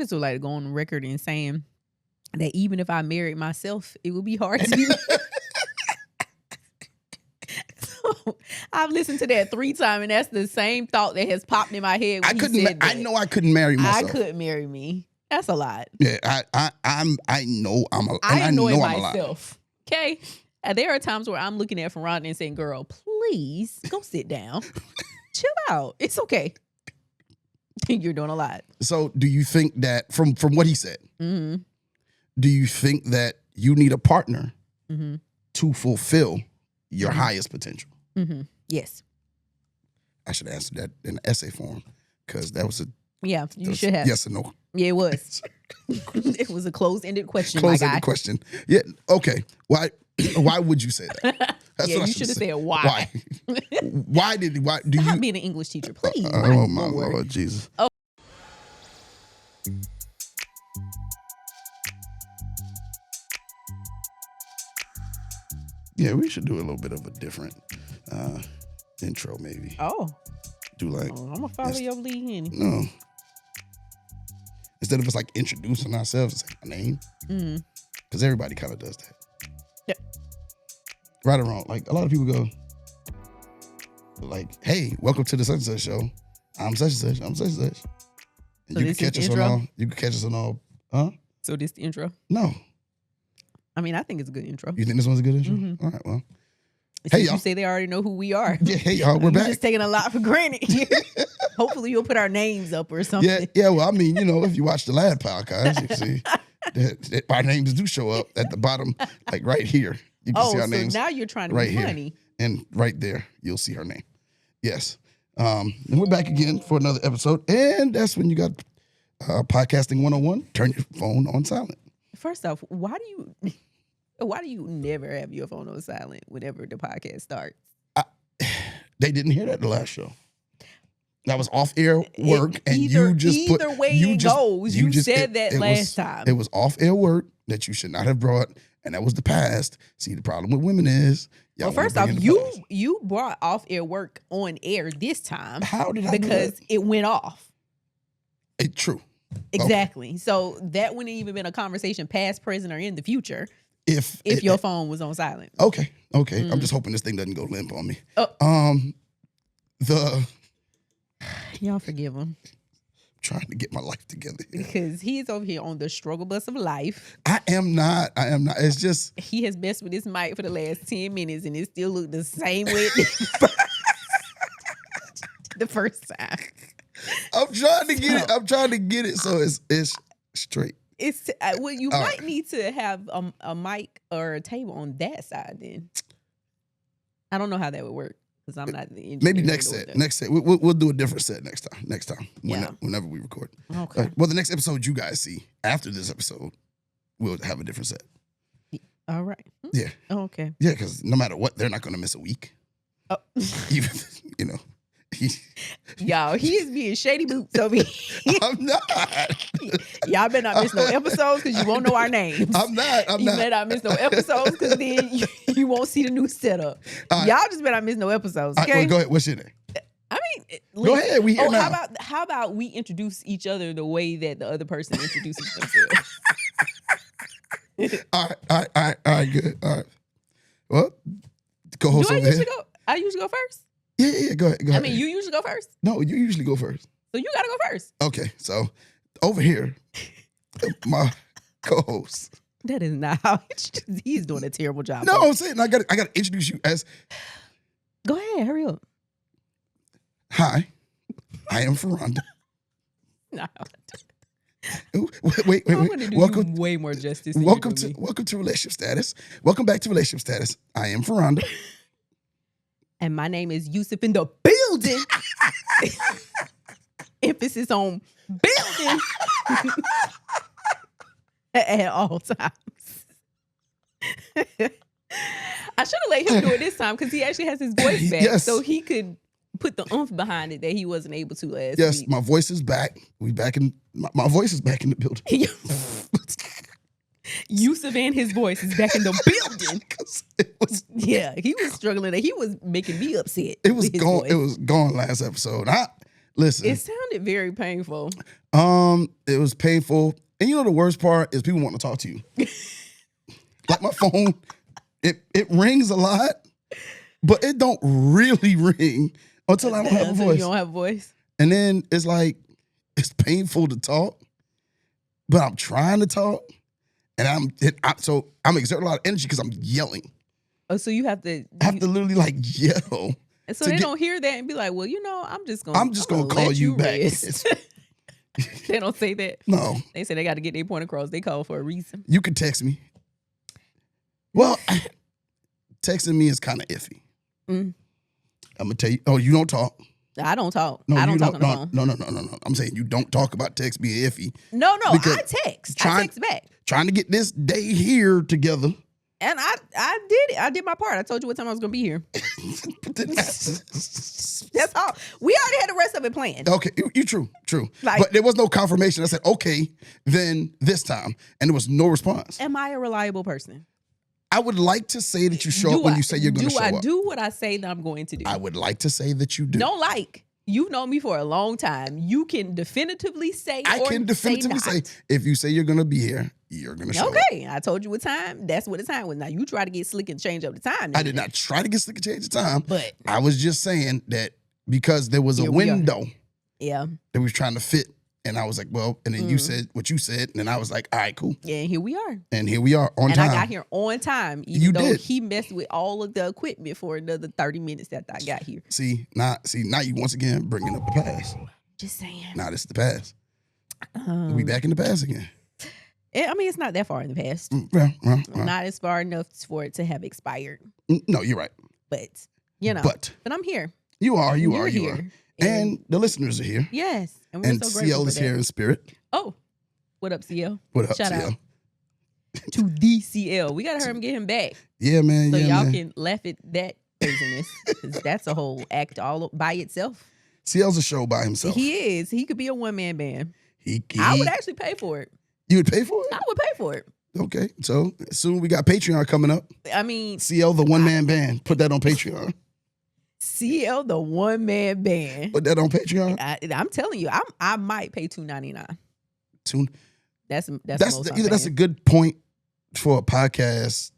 just would like to go on record and saying that even if I married myself, it would be hard to be. So I've listened to that 3 times, and that's the same thought that has popped in my head. When I know I couldn't marry myself. I couldn't marry me. That's a lot. Yeah, I know I'm a. I annoy know I'm myself. Okay, there are times where I'm looking at Feranda and saying, "Girl, please go sit down, chill out. It's okay. You're doing a lot." So, do you think that from what he said? Mm-hmm. Do you think that you need a partner Mm-hmm. to fulfill your highest potential? Mm-hmm. Yes. I should answer that in an essay form because that was Yeah, you should have. Yes or no. Yeah, it was. It was a closed-ended question. Closed-ended question. Yeah. Okay. Why would you say that? That's yeah, what you should have said why. Why do you? Stop being an English teacher, please. Oh my Lord Jesus. Oh. Yeah, we should do a little bit of a different intro, maybe. Oh. Do like. I'm gonna follow your lead, Henny. No. Instead of us like introducing ourselves, it's like our name. Because everybody kind of does that. Yeah. Right or wrong. Like a lot of people go, like, "Hey, welcome to the such and such show. I'm such and such. I'm such and such." And So you this can is catch us intro? on all. You can catch us on all. Huh? So this the intro? No. I mean, I think it's a good intro. You think this one's a good intro? Mhm. All right. Well. Since y'all. you say they already know who we are. Yeah. Hey y'all, we're You're back. just taking a lot for granted here. Hopefully you'll put our names up or something. Yeah. Yeah. Well, I mean, if you watch the last podcast, you can see that our names do show up at the bottom, like right here. You can see our names. Now you're trying to right be here. funny. And right there, you'll see her name. Yes. And we're back again for another episode. And that's when you got podcasting 101. Turn your phone on silent. First off, why do you never have your phone on silent whenever the podcast starts? They didn't hear that the last show. That was off-air work, and either, you just put. Either way you it just, goes, you said that last time. It was off-air work that you should not have brought, and that was the past. See, the problem with women is, well, first off, you brought off-air work on air this time. How did I Because do that? it went off. It's true. Exactly. Okay. So that wouldn't even been a conversation past, present, or in the future If your phone was on silent. Okay. I'm just hoping this thing doesn't go limp on me. Y'all forgive him. Trying to get my life together here. Because he's over here on the struggle bus of life. I am not. It's just. He has messed with his mic for the last 10 minutes and it still looked the same way the first time. I'm trying to get it. I'm trying to get it so it's straight. It's well, you might need to have a mic or a table on that side then. I don't know how that would work because I'm not the engineer. Maybe next set. We'll do a different set next time. Yeah. Whenever we record. Okay. Well, the next episode you guys see after this episode, we'll have a different set. All right. Yeah. Oh, okay. Yeah, because no matter what, they're not going to miss a week. Oh. Even Y'all, he is being shady boots over here. I'm not. Y'all better not miss no episodes because you won't know our names. I'm not. You better not miss no episodes because then you won't see the new setup. Y'all just better not miss no eepisodes, okay? Well, go ahead. What's your name? I mean, go ahead. We here now. How about we introduce each other the way that the other person introduces themselves? All right, good. All right. Well, co-host over here. I usually go first? Yeah, go ahead. I mean, you usually go first? No, you usually go first. So you got to go first. Okay, so over here, my co-host. That is not how he's doing a terrible job. No, I'm saying I got to introduce you as. Go ahead, hurry up. Hi, I am Feranda. No. Wait. Welcome. Way more justice. Welcome to Relationship Status. Welcome back to Relationship Status. I am Feranda. And my name is Yusuf in the building. Emphasis on building at all times. I should have let him do it this time because he actually has his voice back. Yes. So he could put the oomph behind it that he wasn't able to last week. Yes, my voice is back. My voice is back in the building. Yusuf and his voice is back in the building. He was struggling. He was making me upset. It was gone. It was gone last episode. Listen. It sounded very painful. It was painful. And you know the worst part is people want to talk to you. Like my phone, it rings a lot, but it don't really ring until I don't have a voice. You don't have a voice. And then it's like, it's painful to talk, but I'm trying to talk. And I'm exerting a lot of energy because I'm yelling. Oh, so you have to. I have to literally like yell. And so they don't hear that and be like, well, I'm just gonna call you back. They don't say that. No. They say they got to get their point across. They call for a reason. You can text me. Well, texting me is kind of iffy. I'm gonna tell you. Oh, you don't talk. I don't talk. No, I don't talk on the phone. No. I'm saying you don't talk about text being iffy. No, I text. I text back. Trying to get this day here together. And I did it. I did my part. I told you what time I was going to be here. That's all. We already had the rest of it planned. Okay, you true. But there was no confirmation. I said, okay, then this time. And there was no response. Am I a reliable person? I would like to say that you show up when you say you're going to show up. Do I do what I say that I'm going to do? I would like to say that you do. Don't like. You've known me for a long time. You can definitively say I can definitively say, if you say you're going to be here, you're going to show up. Okay, I told you what time. That's what the time was. Now, you try to get slick and change up the time. I did not try to get slick and change the time. But I was just saying that because there was a window that we was trying to fit. And I was like, well, and then you said what you said. And then I was like, all right, cool. Yeah, and here we are. And here we are on time. And I got here on time, even though he messed with all of the equipment for another 30 minutes after I got here. See, now you once again bringing up the past. Just saying. Now this is the past. We back in the past again. I mean, it's not that far in the past. Not as far enough for it to have expired. No, you're right. But, you know. But I'm here. You are. And the listeners are here. Yes. And so CL is here in spirit. Oh. What up, CL? What up, Shout CL? out to DCL. We got to hurry and get him back. Yeah, man. So y'all can laugh at that craziness. Because that's a whole act all by itself. CL's a show by himself. He is. He could be a one-man band. He I would actually pay for it. You would pay for it? I would pay for it. Okay. So soon we got Patreon coming up. I mean. CL, the one-man band. Put that on Patreon. CL, the one-man band. Put that on Patreon. I'm telling you, I might pay $2.99. That's a good point for a podcast.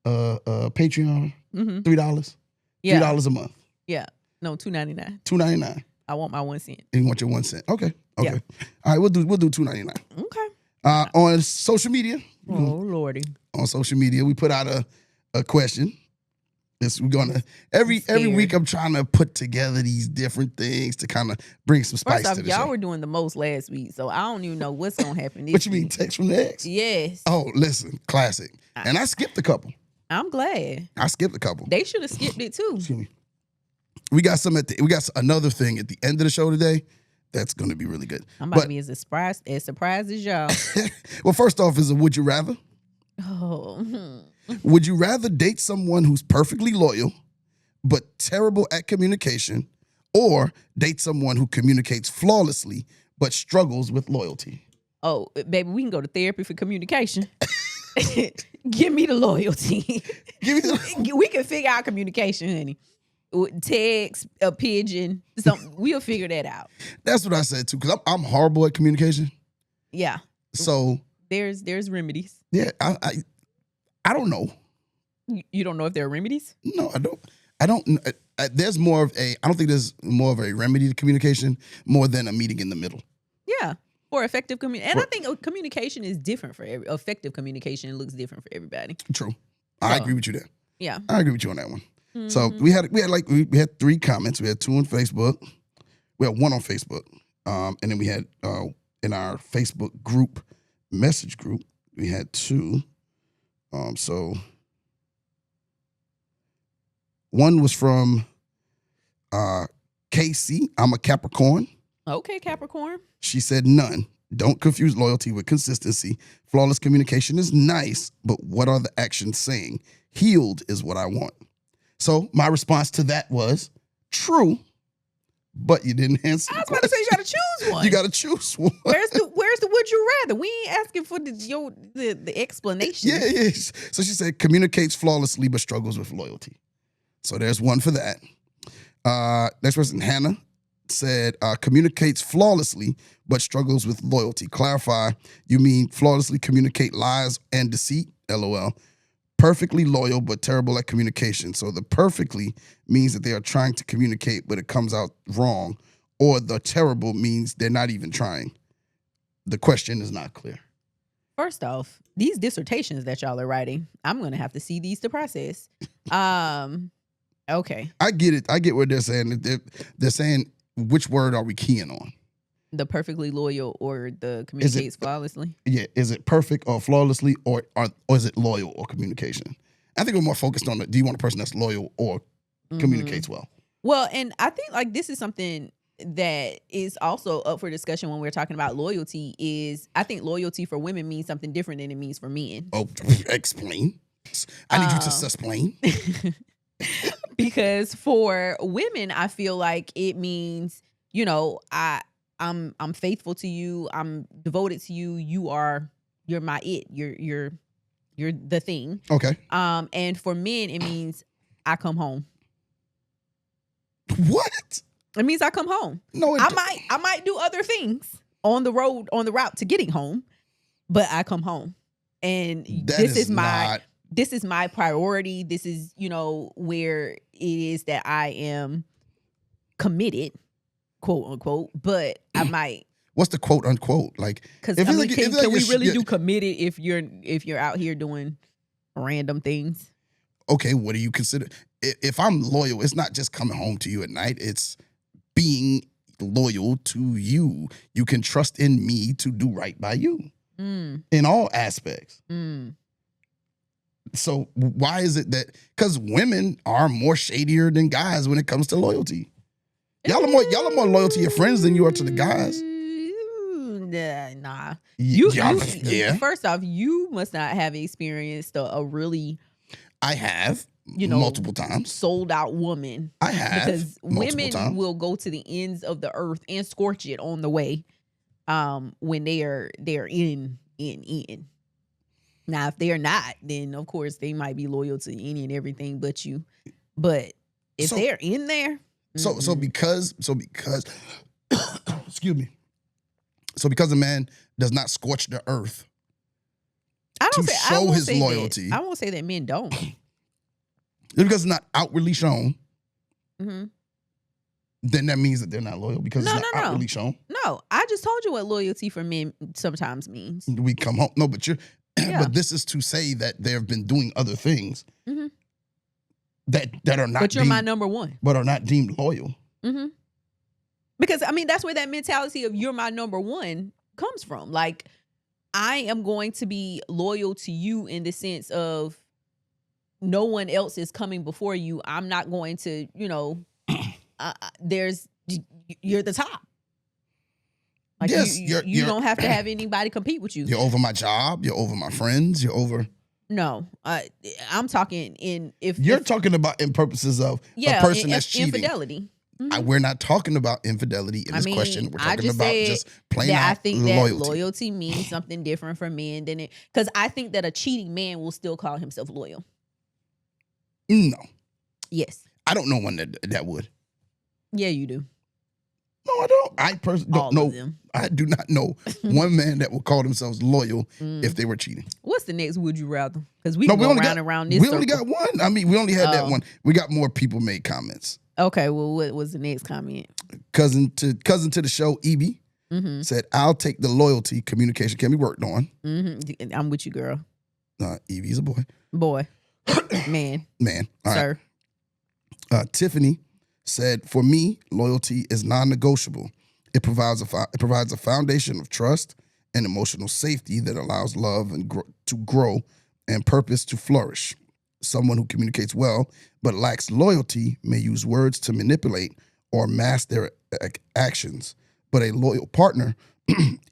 Patreon, $3. Yeah. $3 a month. Yeah. No, $2.99. $2.99. I want my 1 cent. You want your 1 cent? Okay. Yeah. All right, we'll do $2.99. Okay. On social media. Oh Lordy. On social media, we put out a question. We're gonna every week. I'm trying to put together these different things to kind of bring some spice to the show. Y'all were doing the most last week, so I don't even know what's gonna happen this What you week. mean, text from the ex? Yes. Oh, listen, classic. And I skipped a couple. I'm glad. I skipped a couple. They should have skipped it too. Excuse me. We got another thing at the end of the show today. That's gonna be really good. I'm about to be as surprised as y'all. Well, first off, is a would you rather? Oh. Would you rather date someone who's perfectly loyal but terrible at communication, or date someone who communicates flawlessly but struggles with loyalty? Oh, baby, we can go to therapy for communication. Give me the loyalty. We can figure out communication, honey. Text, a pigeon, something. We'll figure that out. That's what I said too, because I'm horrible at communication. Yeah. So there's remedies. Yeah, I don't know. You don't know if there are remedies? No, I don't. There's more of a. I don't think there's more of a remedy to communication more than a meeting in the middle. Yeah, for effective communication, and I think communication is different for effective communication. Looks different for everybody. True, I agree with you there. Yeah, I agree with you on that one. Mm-hmm. So we had 3 comments. We had 2 on Facebook. We had 1 on Facebook, and then we had in our Facebook group message group we had 2. So one was from Casey. I'm a Capricorn. Okay, Capricorn. She said none. Don't confuse loyalty with consistency. Flawless communication is nice, but what are the actions saying? Healed is what I want. So my response to that was true, but you didn't answer. I was about to say you got to choose one. You got to choose one. Where's the would you rather? We ain't asking for the explanation. Yeah. So she said communicates flawlessly but struggles with loyalty. So there's one for that. Next person, Hannah. said, communicates flawlessly but struggles with loyalty. Clarify, you mean flawlessly communicate lies and deceit? LOL. Perfectly loyal but terrible at communication. So the perfectly means that they are trying to communicate but it comes out wrong. Or the terrible means they're not even trying. The question is not clear. First off, these dissertations that y'all are writing, I'm going to have to see these to process. Okay. I get it. I get what they're saying. They're saying, which word are we keying on? The perfectly loyal or the communicates flawlessly? Yeah. Is it perfect or flawlessly or is it loyal or communication? I think we're more focused on do you want a person that's loyal or communicates well? Well, and I think like this is something that is also up for discussion when we're talking about loyalty is I think loyalty for women means something different than it means for men. Oh, explain. I need you to susplain. Because for women, I feel like it means, you know, I'm faithful to you, I'm devoted to you, you're my it, you're the thing. Okay. And for men, it means I come home. What? It means I come home. No, I might do other things on the route to getting home, but I come home. And this is my priority. This is, you know, where it is that I am committed, quote unquote, but I might. What's the quote unquote? Like, because can we really do committed if you're out here doing random things? Okay, what do you consider? If I'm loyal, it's not just coming home to you at night. It's being loyal to you. You can trust in me to do right by you in all aspects. So why is it that? Because women are more shadier than guys when it comes to loyalty. Y'all are more loyal to your friends than you are to the guys. Nah. Yeah. First off, you must not have experienced a really. I have. Multiple times. Sold out woman. I have. Because women will go to the ends of the earth and scorch it on the way when they're in. Now, if they're not, then of course they might be loyal to any and everything but you. But if they're in there. So because excuse me. So because a man does not scorch the earth to show his loyalty. I won't say that men don't. Because it's not outwardly shown, then that means that they're not loyal because it's not outwardly shown. No, I just told you what loyalty for men sometimes means. We come home. No, but but this is to say that they have been doing other things that are not. But you're my number one. But are not deemed loyal. Because I mean, that's where that mentality of you're my number one comes from. Like, I am going to be loyal to you in the sense of no one else is coming before you. I'm not going to, you're the top. Like yes, you don't have to have anybody compete with you. You're over my job. You're over my friends. You're over. No, I'm talking you're talking about in purposes of a person that's cheating. Infidelity. We're not talking about infidelity in this question. We're talking about just plain out I think loyalty. That loyalty means something different for men than it. Because I think that a cheating man will still call himself loyal. No. Yes. I don't know one that would. Yeah, you do. No, I don't. I personally don't know. Them. I do not know one man that would call themselves loyal if they were cheating. What's the next would you rather? Because we go around this. We only got one. I mean, we only had that one. We got more people made comments. Okay, well, what was the next comment? Cousin to the show, Evie, said, "I'll take the loyalty. Communication can be worked on." I'm with you, girl. Evie's a boy. Boy. Man. All Sir. Right. Tiffany said, "For me, loyalty is non-negotiable. It provides a foundation of trust and emotional safety that allows love to grow and purpose to flourish. Someone who communicates well but lacks loyalty may use words to manipulate or mask their actions. But a loyal partner,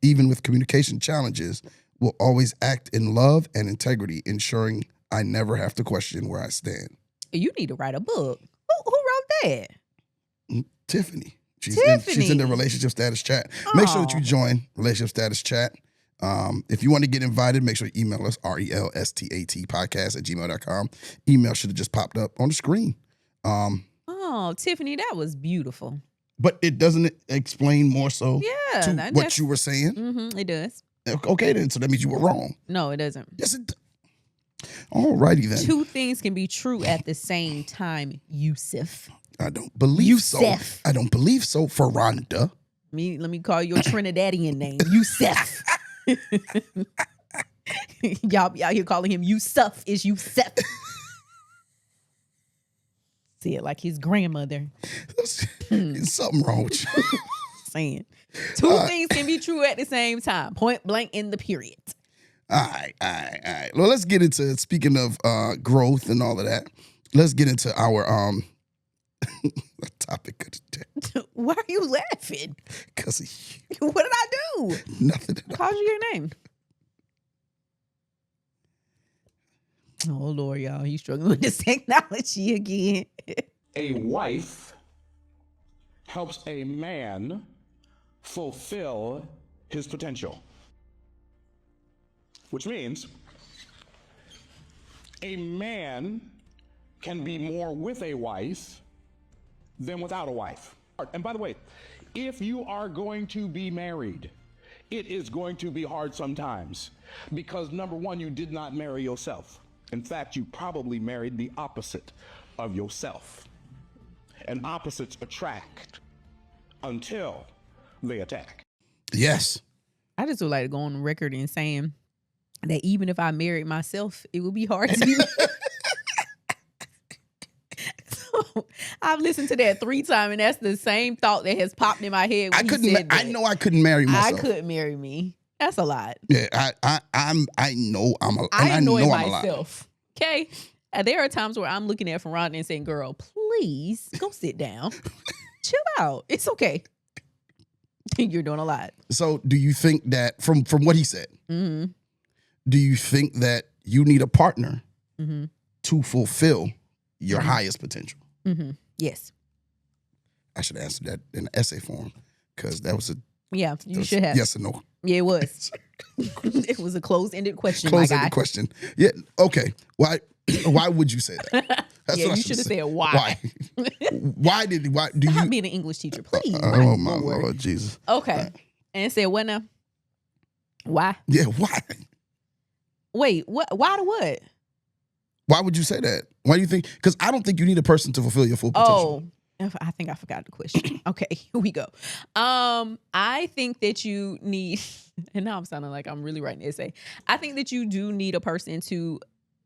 even with communication challenges, will always act in love and integrity, ensuring I never have to question where I stand." You need to write a book. Who wrote that? Tiffany. She's in the relationship status chat. Make sure that you join relationship status chat. If you want to get invited, make sure you email us, relstatpodcast@gmail.com. Email should have just popped up on the screen. Tiffany, that was beautiful. But it doesn't explain more so Yeah, to what you were saying? Mm-hmm, it does. Okay, then. So that means you were wrong. No, it doesn't. Yes, it does. Alrighty then. Two things can be true at the same time, Yusuf. I don't believe so. I don't believe so, Feranda. Let me call your Trinidadian name, Yusuf. Y'all be out here calling him Yusuf. Is Yusuf. See it like his grandmother. There's something wrong with you. Saying. Two things can be true at the same time. Point blank in the period. All right. Well, let's get into, speaking of growth and all of that, let's get into our topic of the day. Why are you laughing? Because of you. What did I do? Nothing at all. Called you your name. Oh, Lord, y'all. He's struggling with this technology again. A wife helps a man fulfill his potential. Which means a man can be more with a wife than without a wife. And by the way, if you are going to be married, it is going to be hard sometimes because number one, you did not marry yourself. In fact, you probably married the opposite of yourself. And opposites attract until they attack. Yes. I just would like to go on record in saying that even if I married myself, it would be hard to be married. So I've listened to that 3 times, and that's the same thought that has popped in my head. When I know I couldn't marry myself. I couldn't marry me. That's a lot. Yeah, I know I'm a. I know annoy I'm myself. Okay, there are times where I'm looking at Feranda and saying, "Girl, please go sit down, chill out. It's okay." You're doing a lot. So, do you think that from what he said? Mm-hmm. Do you think that you need a partner mm-hmm. to fulfill your highest potential? Mm-hmm. Yes. I should answer that in an essay form because that was a. Yeah, you should have. Yes or no? Yeah, it was. It was a closed-ended question. Closed-ended question. Yeah. Okay. Why? Why would you say that? That's yeah, what you should have said why. Why do you? Stop being an English teacher, please. Oh my Lord Jesus. Okay. And said what now? Why? Yeah. Why? Wait. What? Why to what? Why would you say that? Why do you think? Because I don't think you need a person to fulfill your full potential. Oh, I think I forgot the question. Okay, here we go. I think that you need, and now I'm sounding like I'm really writing an essay. I think that you do need a person to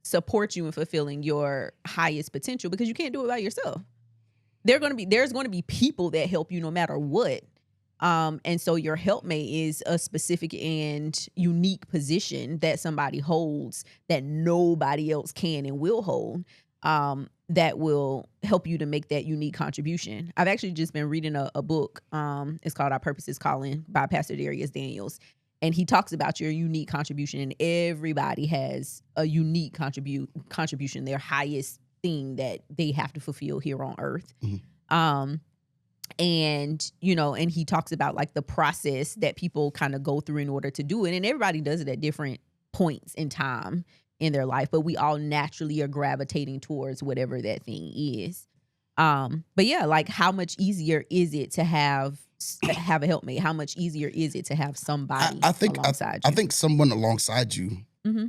support you in fulfilling your highest potential because you can't do it by yourself. There's going to be people that help you no matter what. And so your helpmate is a specific and unique position that somebody holds that nobody else can and will hold. That will help you to make that unique contribution. I've actually just been reading a book. It's called Our Purpose is Calling by Pastor Darius Daniels. And he talks about your unique contribution. And everybody has a unique contribution, their highest thing that they have to fulfill here on earth. Mm-hmm. And, and he talks about like the process that people kind of go through in order to do it. And everybody does it at different points in time in their life, but we all naturally are gravitating towards whatever that thing is. But yeah, like how much easier is it to have a helpmate? How much easier is it to have somebody alongside you? I think someone alongside you mm-hmm.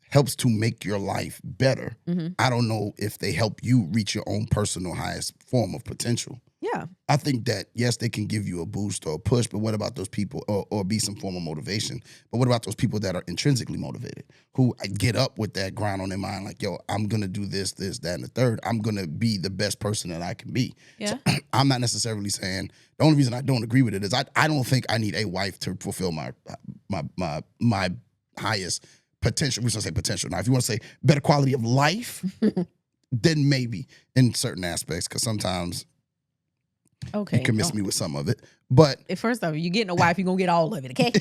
helps to make your life better. Mm-hmm. I don't know if they help you reach your own personal highest form of potential. Yeah. I think that, yes, they can give you a boost or a push, but what about those people, or be some form of motivation? But what about those people that are intrinsically motivated, who get up with that grind on their mind, like, yo, I'm going to do this, that, and the third. I'm going to be the best person that I can be. Yeah. So, I'm not necessarily saying, the only reason I don't agree with it is I don't think I need a wife to fulfill my highest potential. We're going to say potential. Now, if you want to say better quality of life, then maybe in certain aspects, because sometimes... Okay. You can miss me with some of it. But first off, you're getting a wife, you're going to get all of it, okay?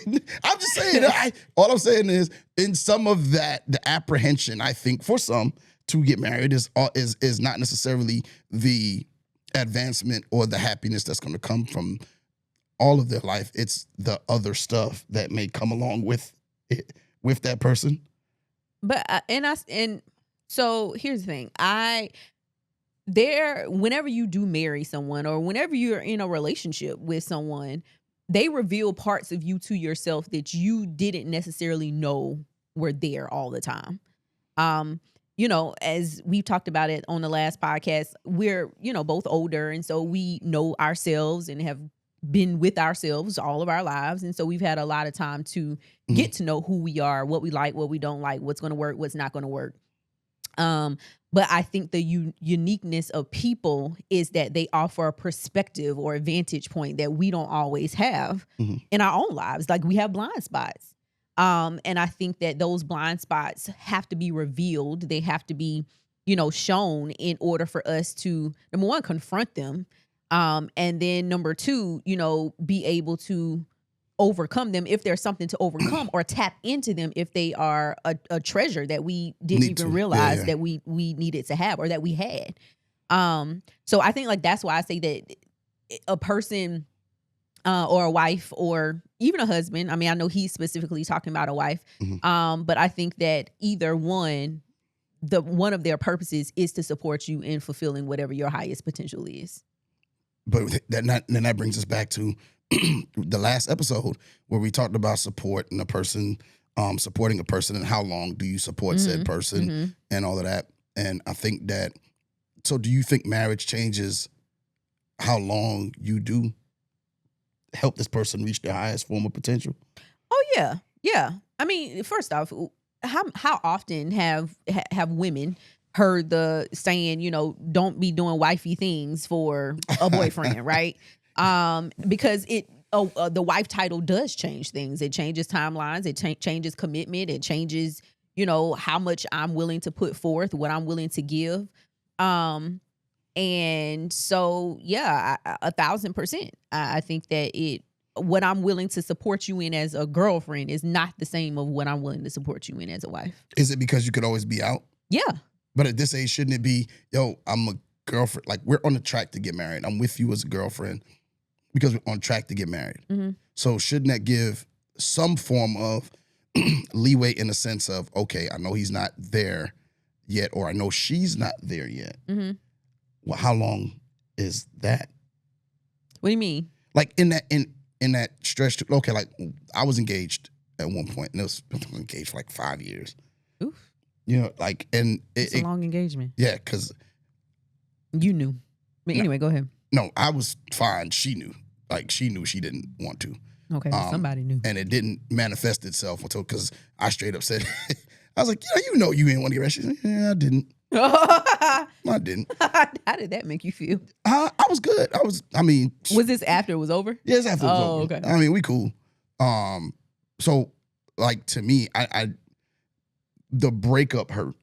I'm just saying, all I'm saying is in some of that, the apprehension, I think, for some to get married is not necessarily the advancement or the happiness that's going to come from all of their life. It's the other stuff that may come along with it, with that person. But, so here's the thing. whenever you do marry someone or whenever you're in a relationship with someone, they reveal parts of you to yourself that you didn't necessarily know were there all the time. As we talked about it on the last podcast, we're, both older. And so we know ourselves and have been with ourselves all of our lives. And so we've had a lot of time to get to know who we are, what we like, what we don't like, what's going to work, what's not going to work. But I think the uniqueness of people is that they offer a perspective or a vantage point that we don't always have in our own lives. Like we have blind spots. And I think that those blind spots have to be revealed. They have to be, shown in order for us to, number one, confront them. And then number two, be able to overcome them if there's something to overcome, or tap into them if they are a treasure that we didn't even realize that we needed to have or that we had. So I think like that's why I say that a person or a wife or even a husband, I mean, I know he's specifically talking about a wife, but I think that either one of their purposes is to support you in fulfilling whatever your highest potential is. But then that brings us back to the last episode where we talked about support and a person supporting a person and how long do you support said person and all of that. And I think that, so do you think marriage changes how long you do help this person reach their highest form of potential? Oh yeah. Yeah. I mean, first off, how often have women heard the saying, don't be doing wifey things for a boyfriend, right? Because the wife title does change things. It changes timelines. It changes commitment. It changes, how much I'm willing to put forth, what I'm willing to give. And so, yeah, 1,000%. I think that what I'm willing to support you in as a girlfriend is not the same of what I'm willing to support you in as a wife. Is it because you could always be out? Yeah. But at this age, shouldn't it be, I'm a girlfriend, like we're on the track to get married. I'm with you as a girlfriend because we're on track to get married. So shouldn't that give some form of leeway in the sense of, okay, I know he's not there yet, or I know she's not there yet. Well, how long is that? What do you mean? Like in that stretch, okay, like I was engaged at one point, and I was engaged for like 5 years. Oof. And it's a long engagement. Yeah, because you knew. But anyway, go ahead. No, I was fine. She knew. Like she knew she didn't want to. Okay, somebody knew. And it didn't manifest itself until, because I straight up said, I was like, you didn't want to get married. She said, yeah, I didn't. I didn't. How did that make you feel? I was good. Was this after it was over? Yes, after it was over. Okay. I mean, we cool. So like to me, I the breakup hurt.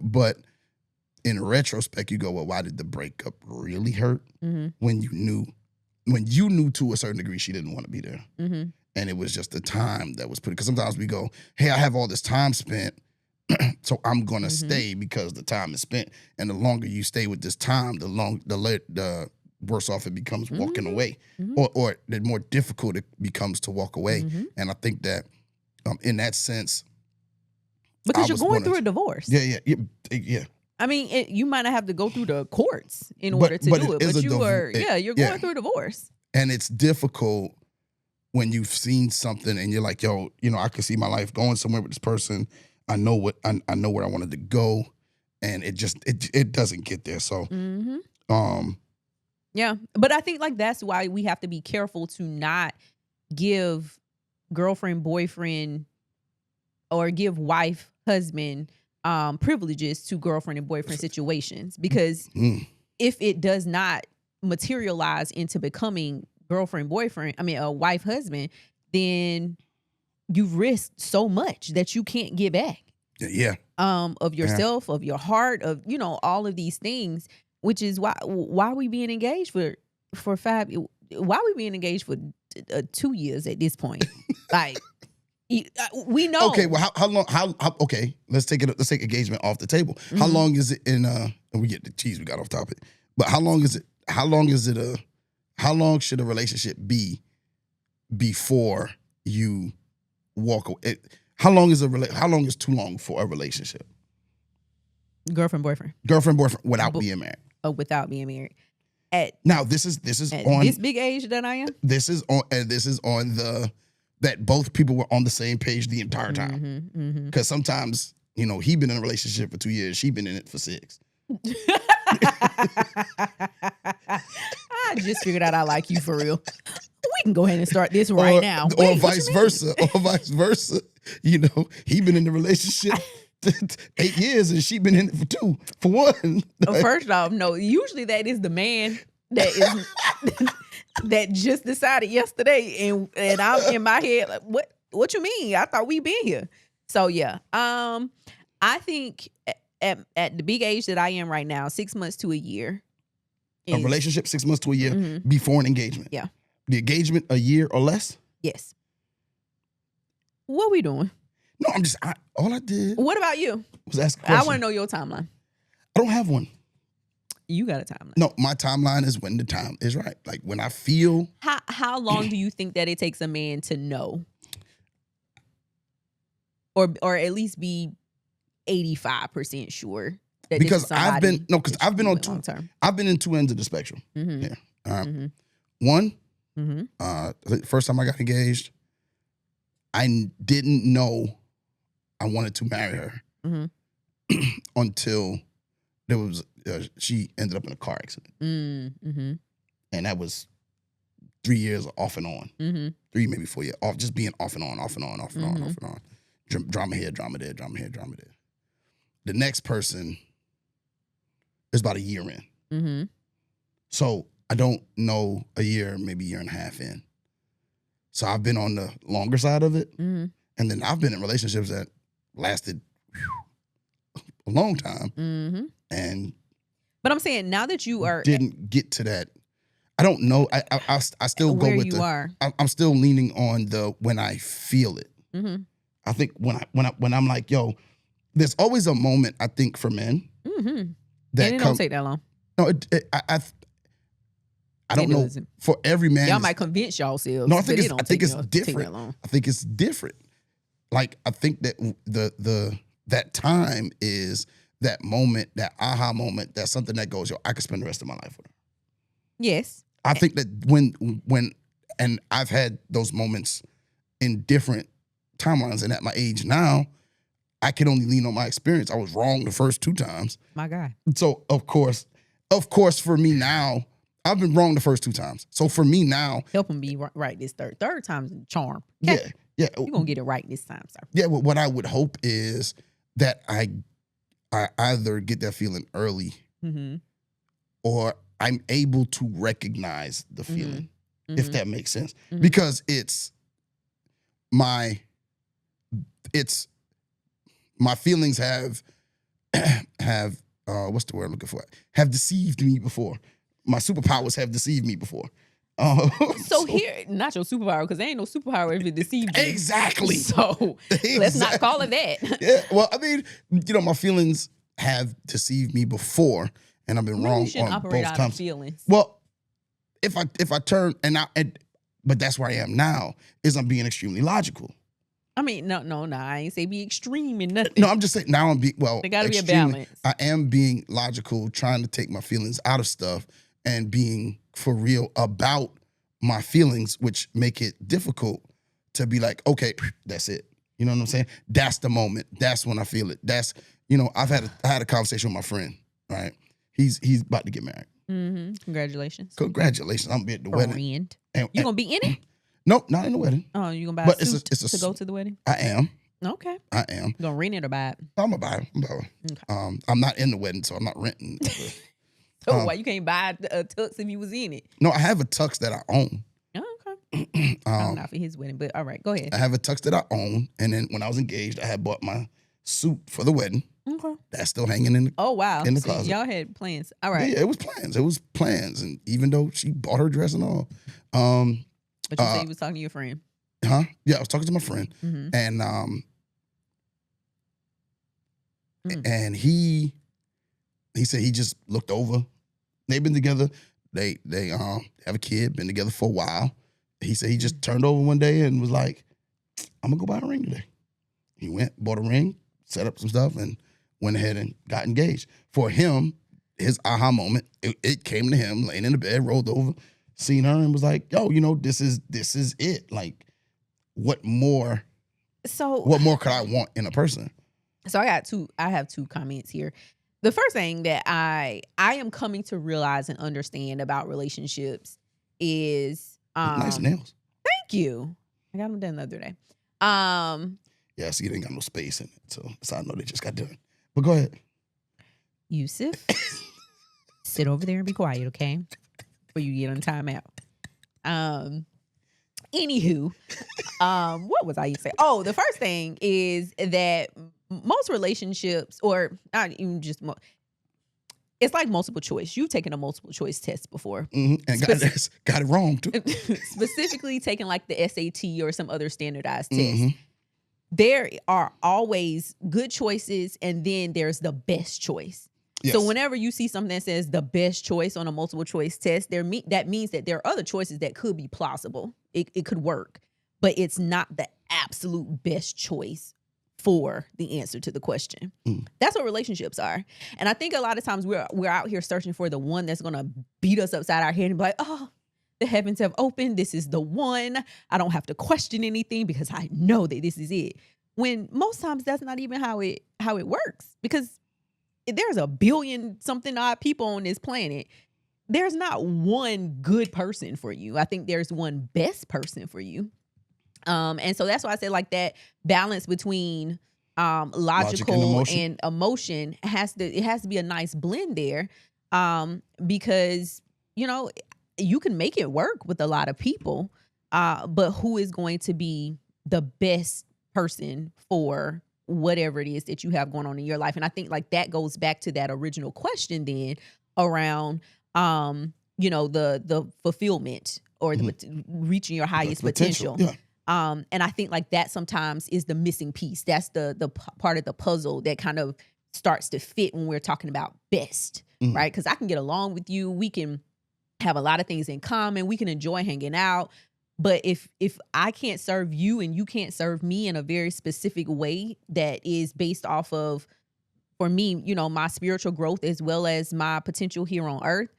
But in retrospect, you go, well, why did the breakup really hurt? When you knew to a certain degree she didn't want to be there. And it was just the time that was put, because sometimes we go, hey, I have all this time spent, so I'm gonna stay because the time is spent. And the longer you stay with this time, the worse off it becomes walking away, or the more difficult it becomes to walk away. And I think that in that sense, because you're going through a divorce. Yeah. I mean, you might not have to go through the courts in order to do it, but you're going through a divorce. And it's difficult when you've seen something and you're like, yo, I could see my life going somewhere with this person. I know where I wanted to go, and it doesn't get there. So, yeah, but I think like that's why we have to be careful to not give girlfriend, boyfriend, or give wife, husband privileges to girlfriend and boyfriend situations, because if it does not materialize into becoming girlfriend, boyfriend, a wife, husband, then you've risked so much that you can't get back. Yeah. Of yourself, of your heart, of all of these things, which is why are we being engaged for 5? Why are we being engaged for 2 years at this point? Like, we know. Okay, well, how long? Okay, let's take engagement off the table. How long is it in? And we got off topic. But how long is it? How long should a relationship be before you walk away? How long is too long for a relationship? Girlfriend, boyfriend. Girlfriend, boyfriend without being married. Oh, without being married. Now this is At on this big age that I am. This is on the that both people were on the same page the entire time. Because sometimes, he been in a relationship for 2 years, she been in it for 6. I just figured out I like you for real. We can go ahead and start this right now. Or vice versa. Or vice versa. He been in the relationship 8 years and she been in it for 1. First off, no. Usually that is the man that is that just decided yesterday, and I'm in my head like, what you mean? I thought we been here. So yeah, I think at the big age that I am right now, 6 months to a year. A relationship 6 months to a year before an engagement. Yeah. The engagement a year or less? Yes. What we doing? No, all I did What about you? was ask a question. I want to know your timeline. I don't have one. You got a timeline. No, my timeline is when the time is right. Like when I feel. How long do you think that it takes a man to know? Or at least be 85% sure that Because I've been on two. I've been in two ends of the spectrum. Mm-hmm. Yeah. All right. Mm-hmm. One, Mm-hmm. the first time I got engaged, I didn't know I wanted to marry her until there was she ended up in a car accident, Mm-hmm. and that was 3 years off and on, 3 maybe 4 years off, just being off and on, off and on, off and on, off and on. Drama here, drama there, drama here, drama there. The next person is about a year in. Mm-hmm. So I don't know a year, maybe a year and a half in. So I've been on the longer side of it. Mm-hmm. And then I've been in relationships that lasted a long time. Mm-hmm. And but I'm saying now that you are didn't get to that. I don't know. I still go where with you are. I'm still leaning on the when I feel it. Mm-hmm. I think when I'm like, yo, there's always a moment, I think, for men that it don't take that long. No, I don't know. For every man, y'all might convince yourselves. No, I think it's different. Take that long. I think it's different. Like I think that that time is that moment, that aha moment, that's something that goes, yo, I could spend the rest of my life with her. Yes. I think that when and I've had those moments in different timelines, and at my age now, I can only lean on my experience. I was wrong the first 2 times. My God. So of course, for me now, I've been wrong the first 2 times. So for me now, help him be right this third time's a charm. Okay? Yeah, you're gonna get it right this time, sir. Yeah, well, what I would hope is that I either get that feeling early, or I'm able to recognize the feeling, if that makes sense, because it's my feelings have what's the word I'm looking for? Have deceived me before. My superpowers have deceived me before. So here, not your superpower, because there ain't no superpower if it deceived you. Exactly. So let's not call it that. Yeah. Well, I mean, my feelings have deceived me before, and I've been wrong on both times. Feelings. Well, if I turn but that's where I am now, is I'm being extremely logical. I mean, no, I ain't say be extreme in nothing. No, I'm just saying now there gotta be a balance. I am being logical, trying to take my feelings out of stuff and being for real about my feelings, which make it difficult to be like, okay, that's it. You know what I'm saying? That's the moment. That's when I feel it. That's, I had a conversation with my friend, right? He's about to get married. Congratulations. Congratulations. I'm gonna be at the wedding. And you gonna be in it? Nope, not in the wedding. Oh, you gonna buy a suit to go to the wedding? I am. Okay. I am. You gonna rent it or buy it? I'm gonna buy it. Okay. I'm not in the wedding, so I'm not renting. So why you can't buy a tux if you was in it? No, I have a tux that I own. Oh, okay. Not for his wedding, but all right, go ahead. I have a tux that I own, and then when I was engaged, I had bought my suit for the wedding. Okay. That's still hanging in the in the closet. Y'all had plans. All right. Yeah, it was plans. It was plans, and even though she bought her dress and all, but you said you was talking to your friend. Huh? Yeah, I was talking to my friend, and he said he just looked over. They've been together. They have a kid. Been together for a while. He said he just turned over one day and was like, "I'm gonna go buy a ring today." He went, bought a ring, set up some stuff, and went ahead and got engaged. For him, his aha moment, it came to him laying in the bed, rolled over, seen her, and was like, yo, this is it. Like, what more could I want in a person? So I have two comments here. The first thing that I am coming to realize and understand about relationships is nice nails. Thank you. I got them done the other day. Yeah, see, it ain't got no space in it, so I know they just got done. But go ahead. Yusuf, sit over there and be quiet, okay? Before you get on timeout. Anywho, what was I even saying? Oh, the first thing is that most relationships, or not even just, it's like multiple choice. You've taken a multiple choice test before. Mm-hmm. And got it wrong, too. Specifically taking like the SAT or some other standardized test. Mm-hmm. There are always good choices, and then there's the best choice. Yes. So whenever you see something that says the best choice on a multiple choice test, that means that there are other choices that could be plausible. It could work, but it's not the absolute best choice for the answer to the question. That's what relationships are. And I think a lot of times we're out here searching for the one that's going to beat us upside our head and be like, oh, the heavens have opened. This is the one. I don't have to question anything because I know that this is it. When most times that's not even how it works, because there's a billion something odd people on this planet. There's not one good person for you. I think there's one best person for you. And so that's why I say like that balance between logical and emotion has to be a nice blend there. Because you can make it work with a lot of people, but who is going to be the best person for whatever it is that you have going on in your life? And I think like that goes back to that original question then around the fulfillment or the reaching your highest potential. Yeah. And I think like that sometimes is the missing piece. That's the part of the puzzle that kind of starts to fit when we're talking about best, right? Because I can get along with you. We can have a lot of things in common. We can enjoy hanging out. But if I can't serve you and you can't serve me in a very specific way that is based off of, for me, my spiritual growth as well as my potential here on earth,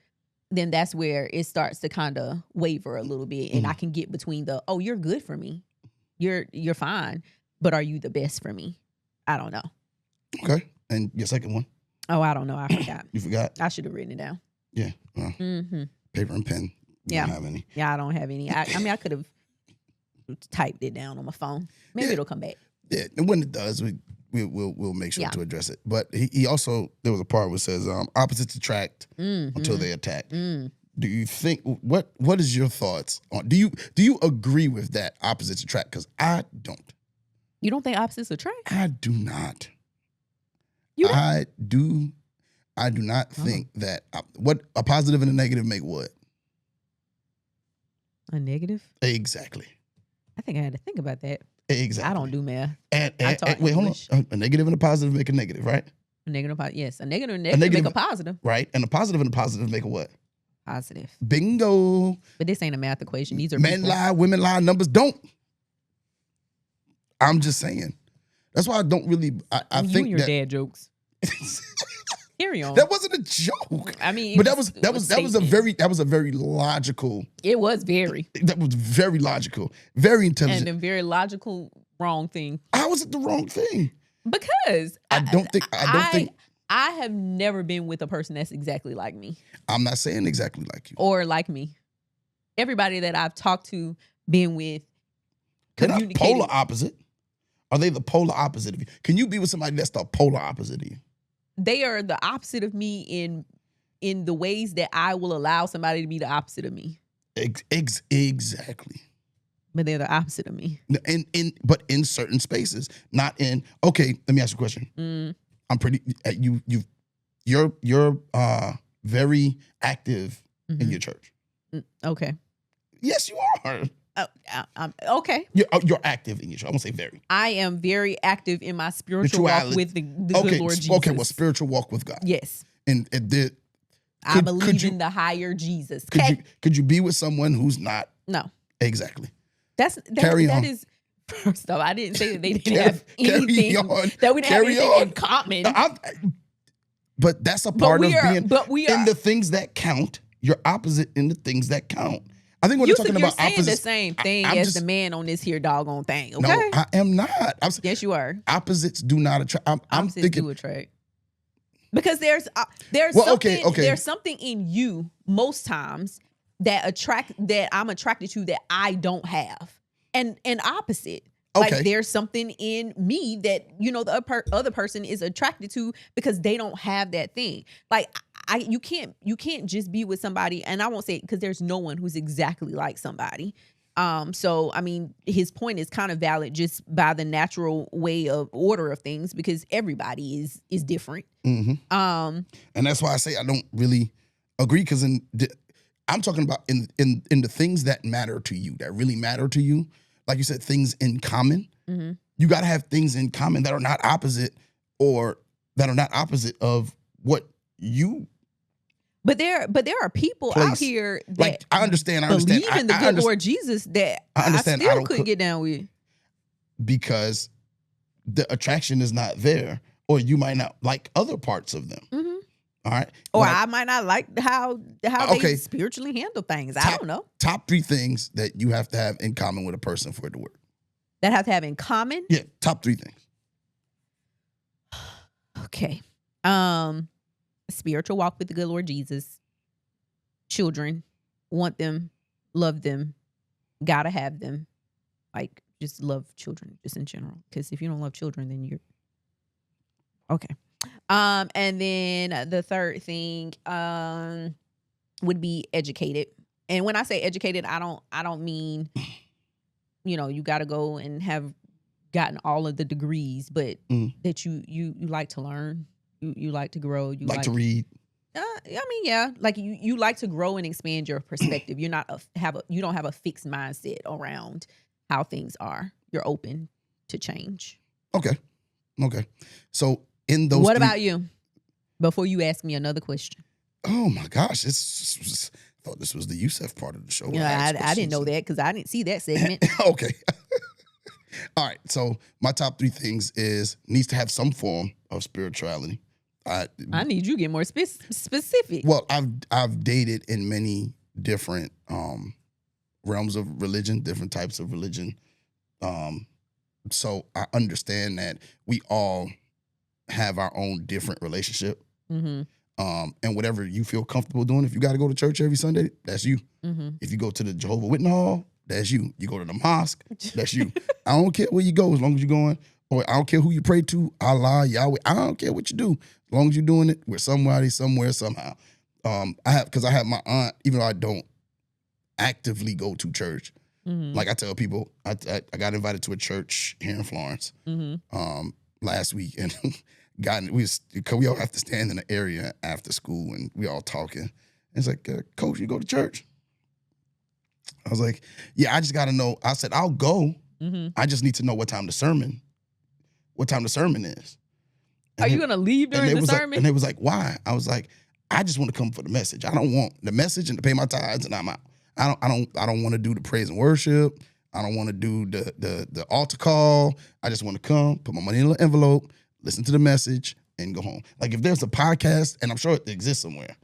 then that's where it starts to kind of waver a little bit. And I can get between oh, you're good for me. You're fine. But are you the best for me? I don't know. Okay. And your second one? Oh, I don't know. I forgot. You forgot? I should have written it down. Yeah. Well, paper and pen. You don't have any. Yeah, I don't have any. I mean, I could have typed it down on my phone. Maybe it'll come back. Yeah. And when it does, we'll make sure to address it. But he also, there was a part where it says opposites attract until they attack. Do you think, what is your thoughts on, do you agree with that opposites attract? Because I don't. You don't think opposites attract? I do not. You don't? I do not think that what a positive and a negative make what? A negative? Exactly. I think I had to think about that. Exactly. I don't do math. And wait, hold on. A negative and a positive make a negative, right? A negative, yes. A negative and a negative make a positive. Right. And a positive and a positive make a what? Positive. Bingo. But this ain't a math equation. These are men people. lie, women lie, numbers don't. I'm just saying. That's why I don't really. I you think and your that, dad jokes. Carry on. That wasn't a joke. I mean, but that was a very logical. It was very. That was very logical, very intelligent, and a very logical wrong thing. How was it the wrong thing? Because I don't think. I have never been with a person that's exactly like me. I'm not saying exactly like you or like me. Everybody that I've talked to, been with, they're not polar opposite. Are they the polar opposite of you? Can you be with somebody that's the polar opposite of you? They are the opposite of me in the ways that I will allow somebody to be the opposite of me. Exactly. But they're the opposite of me. But in certain spaces, not in. Okay, let me ask you a question. I'm pretty. You're very active in your church. Okay. Yes, you are. Okay. You're active in your church. I won't say very. I am very active in my spiritual walk with the good Lord Jesus. Okay, well, spiritual walk with God. Yes. I believe in the higher Jesus. Could you be with someone who's not? No. Exactly. That is First off, I didn't say that they didn't have anything that we didn't have anything in common. But that's a part of being we are in the things that count. You're opposite in the things that count. I think when they're talking about opposites, the same thing as the man on this here doggone thing. Okay, no, I am not. Yes, you are. Opposites do not attract. I'm thinking do attract because there's something in you most times that I'm attracted to that I don't have, and opposite. Okay. Like there's something in me that the other person is attracted to because they don't have that thing. Like you can't just be with somebody, and I won't say it because there's no one who's exactly like somebody. So I mean, his point is kind of valid just by the natural way of order of things because everybody is different. Mm-hmm. And that's why I say I don't really agree because I'm talking about in the things that matter to you, that really matter to you. Like you said, things in common. Mm-hmm. You got to have things in common that are not opposite or that are not opposite of what you. But there are people out here that like I understand believe in the good Lord Jesus that I still couldn't get down with because the attraction is not there, or you might not like other parts of them. Mm-hmm. All right, or I might not like how they spiritually handle things. I don't know. Top 3 things that you have to have in common with a person for it to work. That have to have in common? Yeah, top 3 things. Okay. Spiritual walk with the good Lord Jesus. Children, want them, love them, gotta have them. Like, just love children, just in general. Because if you don't love children, then you're okay. And then the third thing would be educated. And when I say educated, I don't mean you got to go and have gotten all of the degrees, but that you like to learn, you like to grow, you like to read. I mean, yeah, like you like to grow and expand your perspective. You're not you don't have a fixed mindset around how things are. You're open to change. Okay. So in those, what about you? Before you ask me another question. Oh my gosh, I thought this was the Yusuf part of the show. Yeah, I didn't know that because I didn't see that segment. Okay. All right. So my top 3 things needs to have some form of spirituality. I need you to get more specific. Well, I've dated in many different realms of religion, different types of religion. So I understand that we all have our own different relationship. Mm-hmm. And whatever you feel comfortable doing, if you got to go to church every Sunday, that's you. Mm-hmm. If you go to the Jehovah's Witness Hall, that's you. You go to the mosque, that's you. I don't care where you go as long as you're going, or I don't care who you pray to, Allah, Yahweh. I don't care what you do. As long as you're doing it with somebody, somewhere, somehow. I have my aunt, even though I don't actively go to church. Mm-hmm. Like I tell people, I got invited to a church here in Florence last week, and we all have to stand in the area after school, and we all talking. And it's like, Coach, you go to church? I was like, yeah, I just got to know. I said, I'll go. Mm-hmm. I just need to know what time the sermon is. And Are you going to leave during the sermon? And they was like, why? I was like, I just want to come for the message. I don't want the message and to pay my tithes, and I'm out. I don't want to do the praise and worship. I don't want to do the altar call. I just want to come, put my money in an envelope, listen to the message, and go home. Like if there's a podcast, and I'm sure it exists somewhere,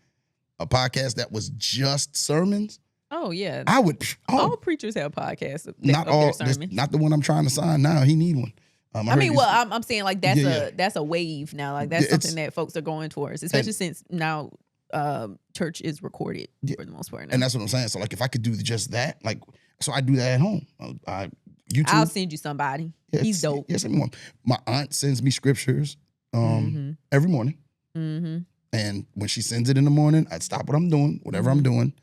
a podcast that was just sermons. Oh yeah, I would. All preachers have podcasts. Not all. Not the one I'm trying to sign now. He need one. I'm saying like that's a wave now. Like that's something that folks are going towards, especially since now church is recorded for the most part now. And that's what I'm saying. So like if I could do just that, like so I do that at home. YouTube. I'll send you somebody. Yeah, he's dope. Yes, everyone. My aunt sends me scriptures every morning. Mm-hmm. And when she sends it in the morning, I stop what I'm doing, whatever I'm doing.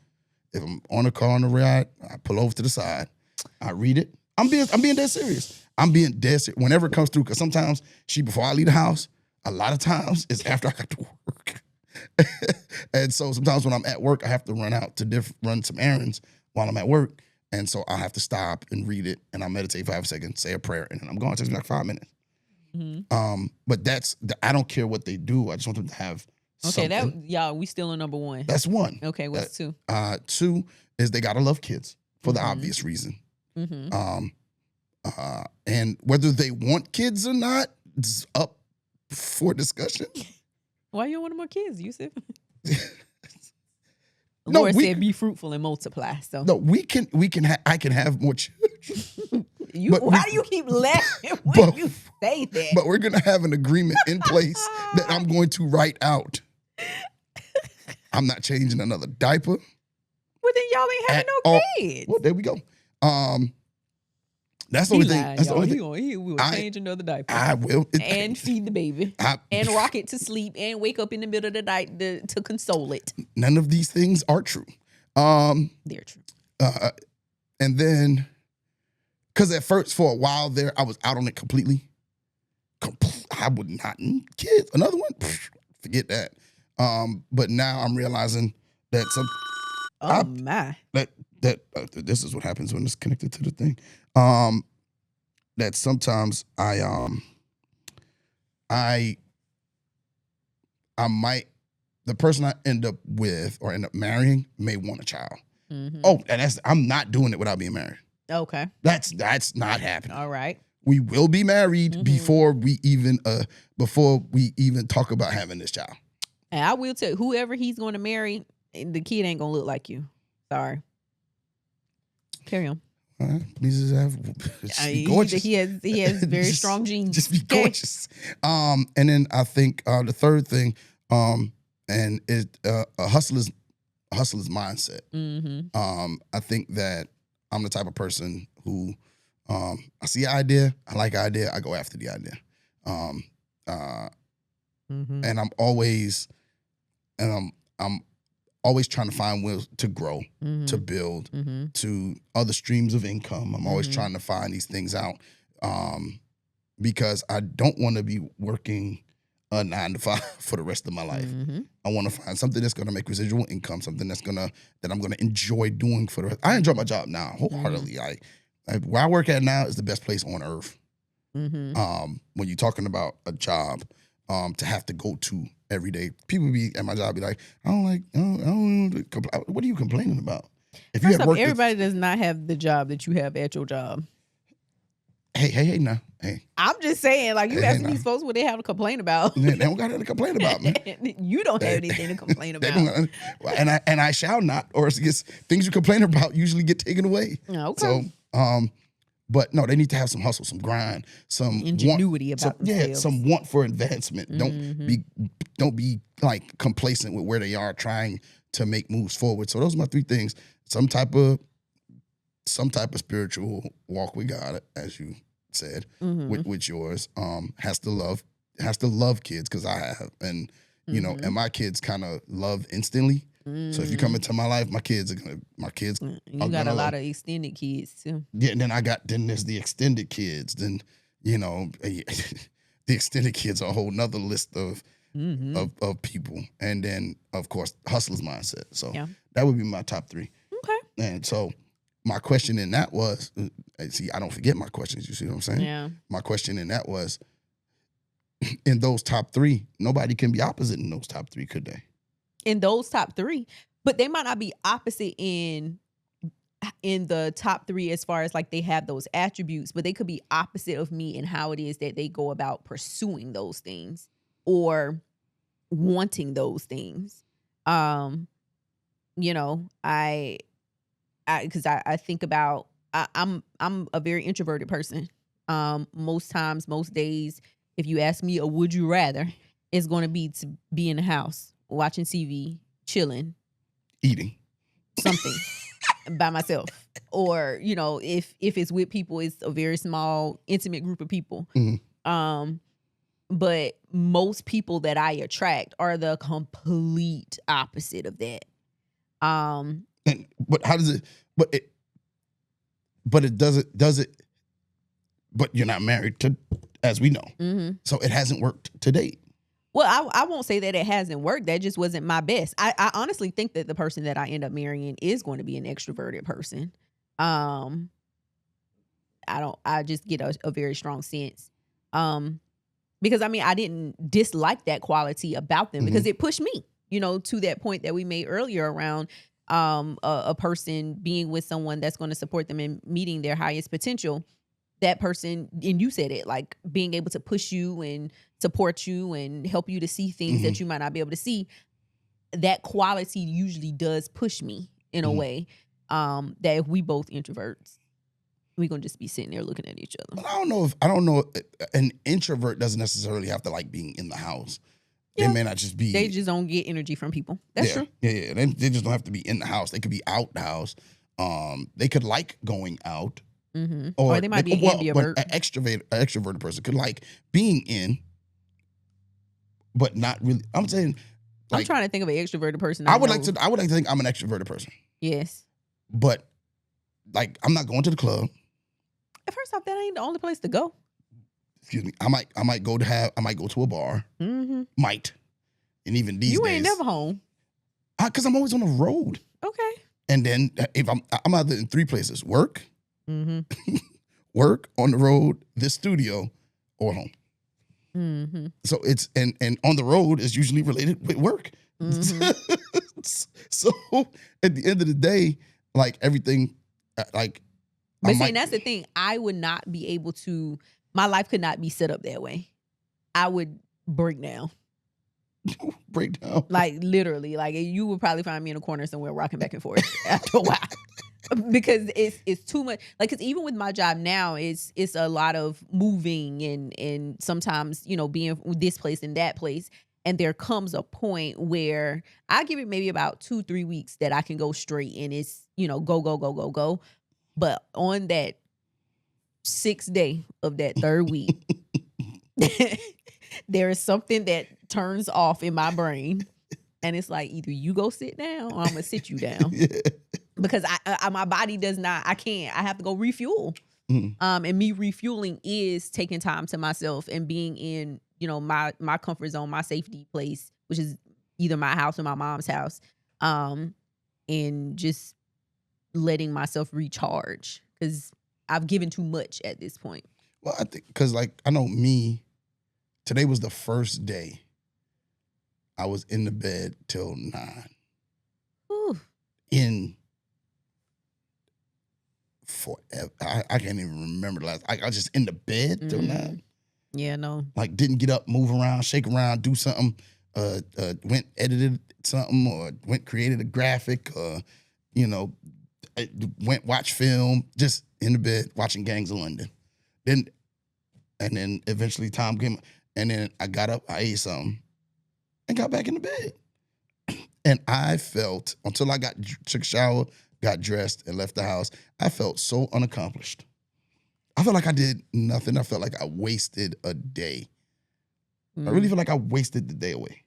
If I'm on a car on the ride, I pull over to the side. I read it. I'm being dead serious. I'm being dead serious whenever it comes through. Because sometimes before I leave the house, a lot of times it's after I got to work. And so sometimes when I'm at work, I have to run out to run some errands while I'm at work. And so I have to stop and read it, and I meditate 5 seconds, say a prayer, and then I'm going. It takes me like 5 minutes. Mm-hmm. But I don't care what they do. I just want them to have something. We still on number 1. That's 1. Okay, what's 2? 2 is they gotta love kids for the obvious reason. Mm-hmm. And whether they want kids or not, it's up for discussion. Why you don't want more kids, Yusuf? No, Lord said, "Be fruitful and multiply." So no, I can have more children. Why do you keep laughing when you say that? But we're gonna have an agreement in place that I'm going to write out. I'm not changing another diaper. Well, then y'all ain't having no kids. Well, there we go. That's the only thing. That's the only thing. He will change another diaper. I will. And feed the baby. And rock it to sleep and wake up in the middle of the night to console it. None of these things are true. They're true. And then, because at first, for a while there, I was out on it completely. I would not kids. Another one? Forget that. But now I'm realizing that that this is what happens when it's connected to the thing. That sometimes I might, the person I end up with or end up marrying may want a child. Mm-hmm. Oh, and I'm not doing it without being married. Okay. That's not happening. All right. We will be married before we even talk about having this child. And I will tell you, whoever he's going to marry, the kid ain't going to look like you. Sorry. Carry on. All right. Please just be gorgeous. He has very strong genes. Just be gorgeous. And then I think the third thing, and it a hustler's mindset. Mm-hmm. I think that I'm the type of person who I see an idea, I like an idea, I go after the idea. And I'm always trying to find ways to grow, to build, to other streams of income. I'm always trying to find these things out because I don't want to be working a 9 to 5 for the rest of my life. I want to find something that's going to make residual income, something that I'm going to enjoy doing for the rest. I enjoy my job now wholeheartedly. Where I work at now is the best place on earth. When you're talking about a job to have to go to every day, people be at my job be like, I don't what are you complaining about? If First off, everybody does not have the job that you have at your job. Hey, now. Hey. I'm just saying, like, you asking these folks what they have to complain about. They don't got anything to complain about, man. You don't have anything to complain about. And I shall not, or it's things you complain about usually get taken away. Okay. So, but no, they need to have some hustle, some grind, some ingenuity about themselves. Yeah, some want for advancement. Don't be like complacent with where they are, trying to make moves forward. So those are my 3 things. Some type of spiritual walk with God, as you said, with yours. Has to love kids, because I have, and you know, and my kids kind of love instantly. So if you come into my life, my kids. You got a lot of extended kids too. Yeah, and then there's the extended kids. Then, you know, the extended kids are a whole nother list of people. And then, of course, hustler's mindset. So that would be my top 3. Okay. And so my question in that was, see, I don't forget my questions. You see what I'm saying? Yeah. My question in that was, in those top 3, nobody can be opposite in those top 3, could they? In those top 3, but they might not be opposite in the top 3 as far as like they have those attributes, but they could be opposite of me in how it is that they go about pursuing those things or wanting those things. You know, because I think about, I'm a very introverted person. Most times, most days, if you ask me a would you rather, it's going to be in the house watching TV, chilling, eating something by myself, or you know, if it's with people, it's a very small, intimate group of people. But most people that I attract are the complete opposite of that. But how does it? But it does it. But you're not married to, as we know, so it hasn't worked to date. Well, I won't say that it hasn't worked. That just wasn't my best. I honestly think that the person that I end up marrying is going to be an extroverted person. I just get a very strong sense. Because I mean, I didn't dislike that quality about them because it pushed me, you know, to that point that we made earlier around a person being with someone that's going to support them in meeting their highest potential. that person, and you said it, like being able to push you and support you and help you to see things that you might not be able to see, that quality usually does push me in a way that if we both introverts, we're gonna just be sitting there looking at each other. But I don't know. An introvert doesn't necessarily have to like being in the house. Yeah. They may not just be. They just don't get energy from people. That's true. Yeah. They just don't have to be in the house. They could be out the house. They could like going out. Or they might be an ambivert. An extroverted person could like being in, but not really. I'm saying, like, I'm trying to think of an extroverted person. I would like to think I'm an extroverted person. Yes. But like, I'm not going to the club. First off, that ain't the only place to go. Excuse me. I might go to a bar. Might. And even these days. You ain't never home. Because I'm always on the road. Okay. And then if I'm either in 3 places: work, work, on the road, this studio, or home. So it's and on the road is usually related with work. So at the end of the day, like everything, like. But see, and that's the thing. I would not be able to. My life could not be set up that way. I would break down. Break down. Like literally, like you would probably find me in a corner somewhere rocking back and forth after a while, because it's too much. Like, cause even with my job now, it's a lot of moving and sometimes being this place and that place. And there comes a point where I give it maybe about 2-3 weeks that I can go straight, and it's go. But on that 6th day of that 3rd week, there is something that turns off in my brain, and it's like either you go sit down or I'm gonna sit you down because I my body does not. I can't. I have to go refuel. And me refueling is taking time to myself and being in my comfort zone, my safety place, which is either my house or my mom's house, and just letting myself recharge because I've given too much at this point. Well, I think because I know me, today was the first day I was in the bed till 9. Ooh. In forever. I can't even remember the last. I was just in the bed till 9. Yeah, no. Like didn't get up, move around, shake around, do something. Went edited something or went created a graphic. Went watch film, just in the bed watching Gangs of London. Then eventually time came, and then I got up, I ate something, and got back in the bed. And I felt, until I took a shower, got dressed, and left the house, I felt so unaccomplished. I felt like I did nothing. I felt like I wasted a day. I really feel like I wasted the day away.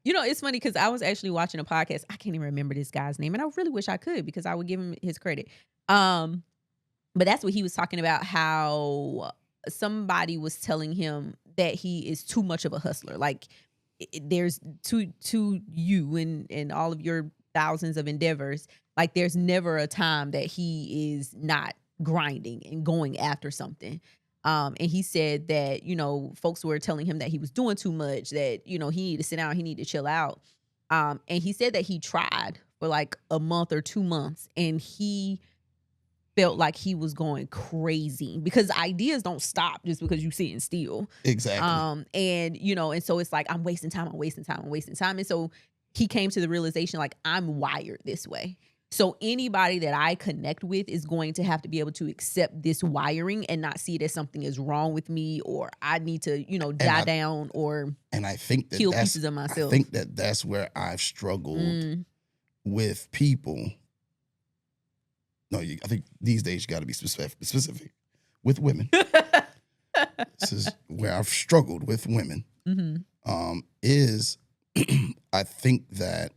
It's funny because I was actually watching a podcast. I can't even remember this guy's name, and I really wish I could because I would give him his credit. But that's what he was talking about, how somebody was telling him that he is too much of a hustler. Like there's to you and all of your thousands of endeavors, like there's never a time that he is not grinding and going after something. And he said that, folks were telling him that he was doing too much, that, he needed to sit down, he needed to chill out. And he said that he tried for like a month or 2 months, and he felt like he was going crazy because ideas don't stop just because you sitting still. Exactly. And so it's like, I'm wasting time. And so he came to the realization, like, I'm wired this way. So anybody that I connect with is going to have to be able to accept this wiring and not see it as something is wrong with me, or I need to, die down or I think that kill pieces of myself. I think that that's where I've struggled with people. No, I think these days you got to be specific with women. This is where I've struggled with women. Is I think that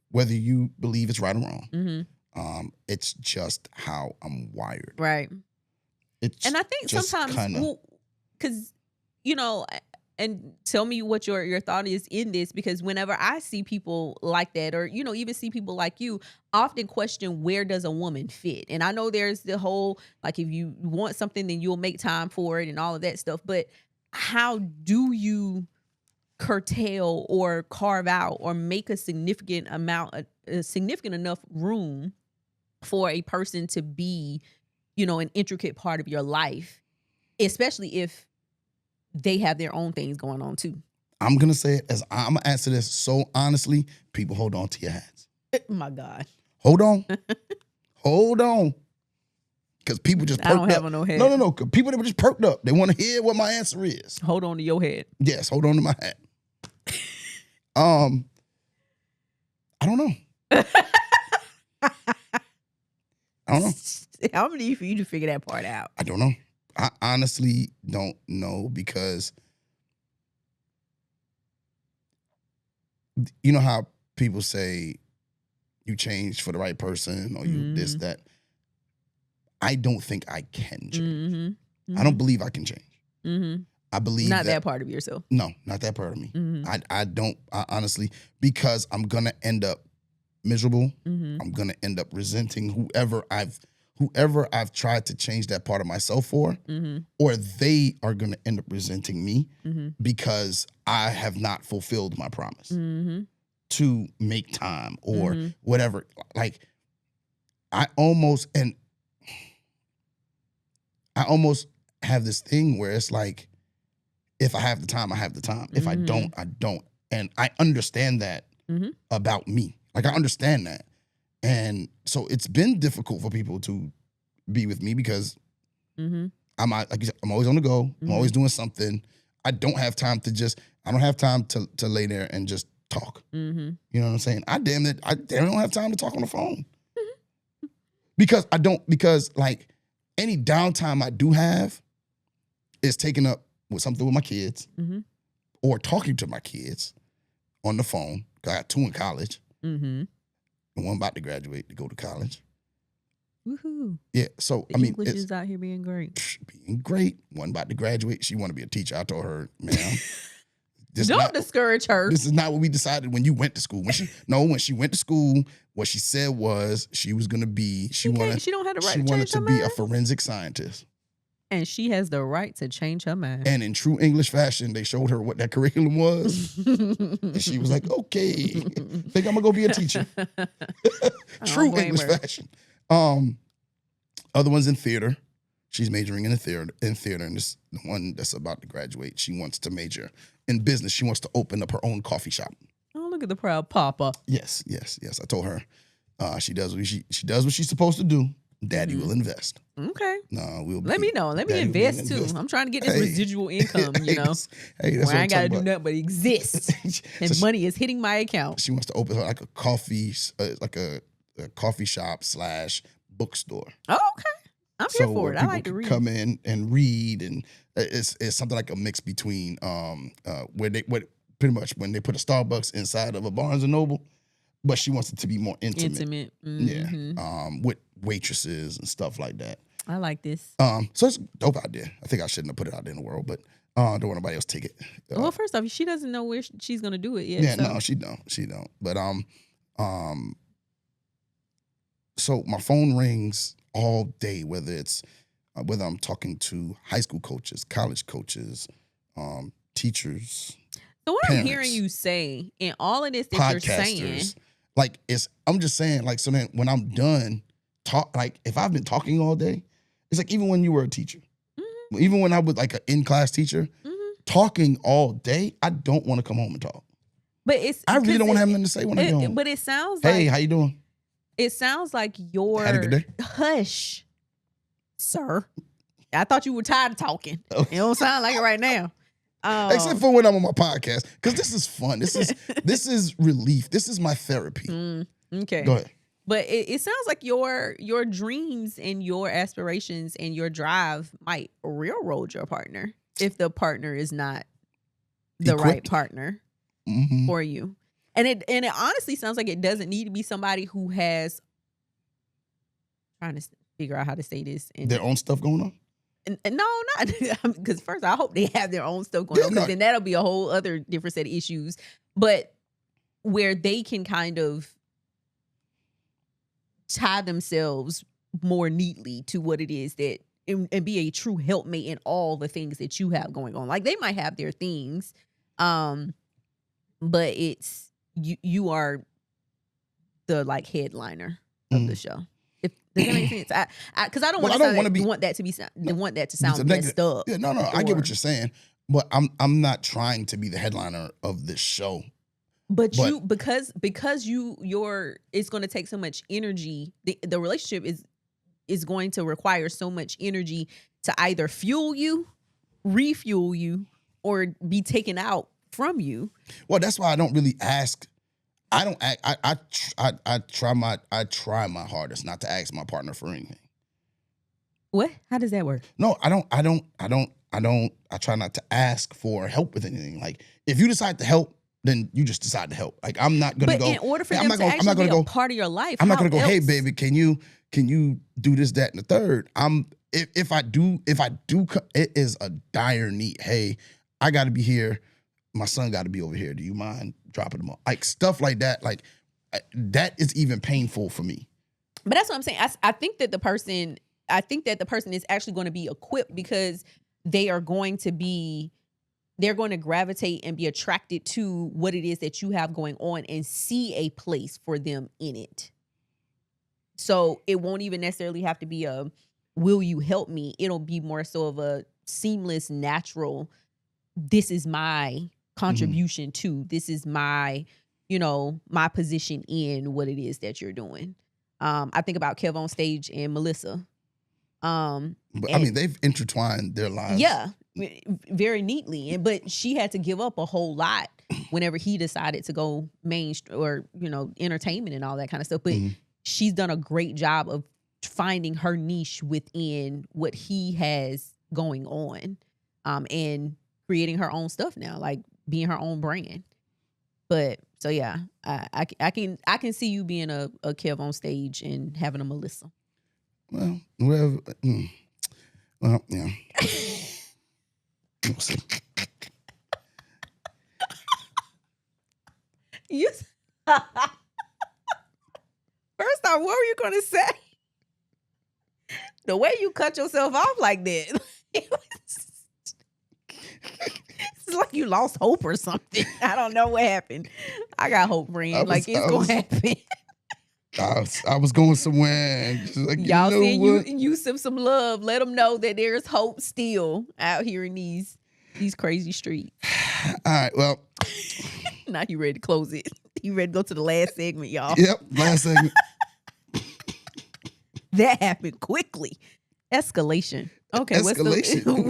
whether you believe it's right or wrong, it's just how I'm wired. Right. And I think sometimes, because, and tell me what your thought is in this, because whenever I see people like that, or, even see people like you, often question, where does a woman fit? And I know there's the whole, like, if you want something, then you'll make time for it and all of that stuff. But how do you curtail or carve out or make a significant enough room for a person to be an intricate part of your life, especially if they have their own things going on too. I'm going to say it as I'm going to answer this so honestly. People, hold on to your hats. My God. Hold on. Hold on. Because people just perked up. I don't have on no head. No. People that were just perked up. They want to hear what my answer is. Hold on to your head. Yes, hold on to my hat. I don't know. I don't know. I'm gonna need for you to figure that part out. I don't know. I honestly don't know because you know how people say you changed for the right person or you this, that. I don't think I can change. I don't believe I can change. I believe not that part of yourself. No, not that part of me. I honestly, because I'm gonna end up miserable. I'm gonna end up resenting whoever I've tried to change that part of myself for, or they are gonna end up resenting me because I have not fulfilled my promise to make time or whatever. Like I almost have this thing where it's like, if I have the time, I have the time. If I don't, I don't. And I understand that about me. Like, I understand that. And so it's been difficult for people to be with me because I'm like you said, I'm always on the go. I'm always doing something. I don't have time to lay there and just talk. You know what I'm saying? I damn don't have time to talk on the phone. Because like any downtime I do have is taken up with something with my kids or talking to my kids on the phone. I got 2 in college and one about to graduate to go to college. Woohoo. Yeah, so the English is out here being great. Being great. One about to graduate. She want to be a teacher. I told her, ma'am, don't discourage her. This is not what we decided when you went to school. When she went to school, what she said was she was going to be, she wanted to be a forensic scientist. And she has the right to change her mind. And in true English fashion, they showed her what that curriculum was. And she was like, okay, think I'm going to go be a teacher. True English fashion. Other one's in theater. She's majoring in theater, and this the one that's about to graduate. She wants to major in business. She wants to open up her own coffee shop. Oh, look at the proud papa. Yes. I told her she does what she's supposed to do. Daddy will invest. Okay. No, let me know. Let me invest too. I'm trying to get this residual income, that's where I ain't got to do nothing but exist. And money is hitting my account. She wants to open like a coffee, a coffee shop / bookstore. Oh, okay. I'm here for it. I like to read. Come in and read, and it's something like a mix between where pretty much when they put a Starbucks inside of a Barnes and Noble, but she wants it to be more intimate. Yeah. With waitresses and stuff like that. I like this. So it's a dope idea. I think I shouldn't have put it out there in the world, but don't want nobody else take it. Well, first off, she doesn't know where she's gonna do it yet. Yeah, no, she don't. But so my phone rings all day, whether I'm talking to high school coaches, college coaches, teachers. So what parents, I'm hearing you say in all of this that you're saying, like I'm just saying, like, so then when I'm done like if I've been talking all day, it's like even when you were a teacher, even when I was like an in-class teacher, talking all day, I don't want to come home and talk. But I really don't want to have nothing to say when I get home. But it sounds like, hey, how you doing? It sounds like you're had a good day. Hush, sir. I thought you were tired of talking. It don't sound like it right now. Except for when I'm on my podcast, because this is fun. This is relief. This is my therapy. Okay. Go ahead. But it sounds like your dreams and your aspirations and your drive might railroad your partner if the partner is not the right partner for you. And it honestly sounds like it doesn't need to be somebody who has, trying to figure out how to say this, and their own stuff going on. And no, not because first I hope they have their own stuff going on, because then that'll be a whole other different set of issues. But where they can kind of tie themselves more neatly to what it is that and be a true helpmate in all the things that you have going on. Like they might have their things, but you are the like headliner of the show. Does that make sense? Because I don't want that to sound messed up. Yeah, no, I get what you're saying, but I'm not trying to be the headliner of this show. But you because it's going to take so much energy. The relationship is going to require so much energy to either fuel you, refuel you, or be taken out from you. Well, that's why I don't really ask. I don't act. I try my hardest not to ask my partner for anything. What? How does that work? No, I don't. I try not to ask for help with anything. Like, if you decide to help, then you just decide to help. Like, I'm not gonna go. But in order for them to actually be a part of your life, I'm not gonna go. Hey, baby, can you do this, that, and the third? If I do, it is a dire need. Hey, I got to be here. My son got to be over here. Do you mind dropping him off? Like, stuff like that. Like, that is even painful for me. But that's what I'm saying. I think that the person is actually going to be equipped because they're going to gravitate and be attracted to what it is that you have going on and see a place for them in it. So it won't even necessarily have to be a, will you help me? It'll be more so of a seamless, natural, this is my contribution to, this is my, my position in what it is that you're doing. I think about Kev on Stage and Melissa. But I mean, they've intertwined their lives. Yeah, very neatly. But she had to give up a whole lot whenever he decided to go mainstream or, entertainment and all that kind of stuff. But she's done a great job of finding her niche within what he has going on, and creating her own stuff now, like being her own brand. But so yeah, I can see you being a Kev on Stage and having a Melissa. Well, whatever. Well, yeah. We'll see. First off, what were you gonna say? The way you cut yourself off like that, it's like you lost hope or something. I don't know what happened. I got hope, friend. It's gonna happen. I was going somewhere and just like, y'all send Yusuf some love. Let them know that there's hope still out here in these crazy streets. All right, well. Now you ready to close it. You ready to go to the last segment, y'all? Yep, last segment. That happened quickly. Escalation. Okay, escalation.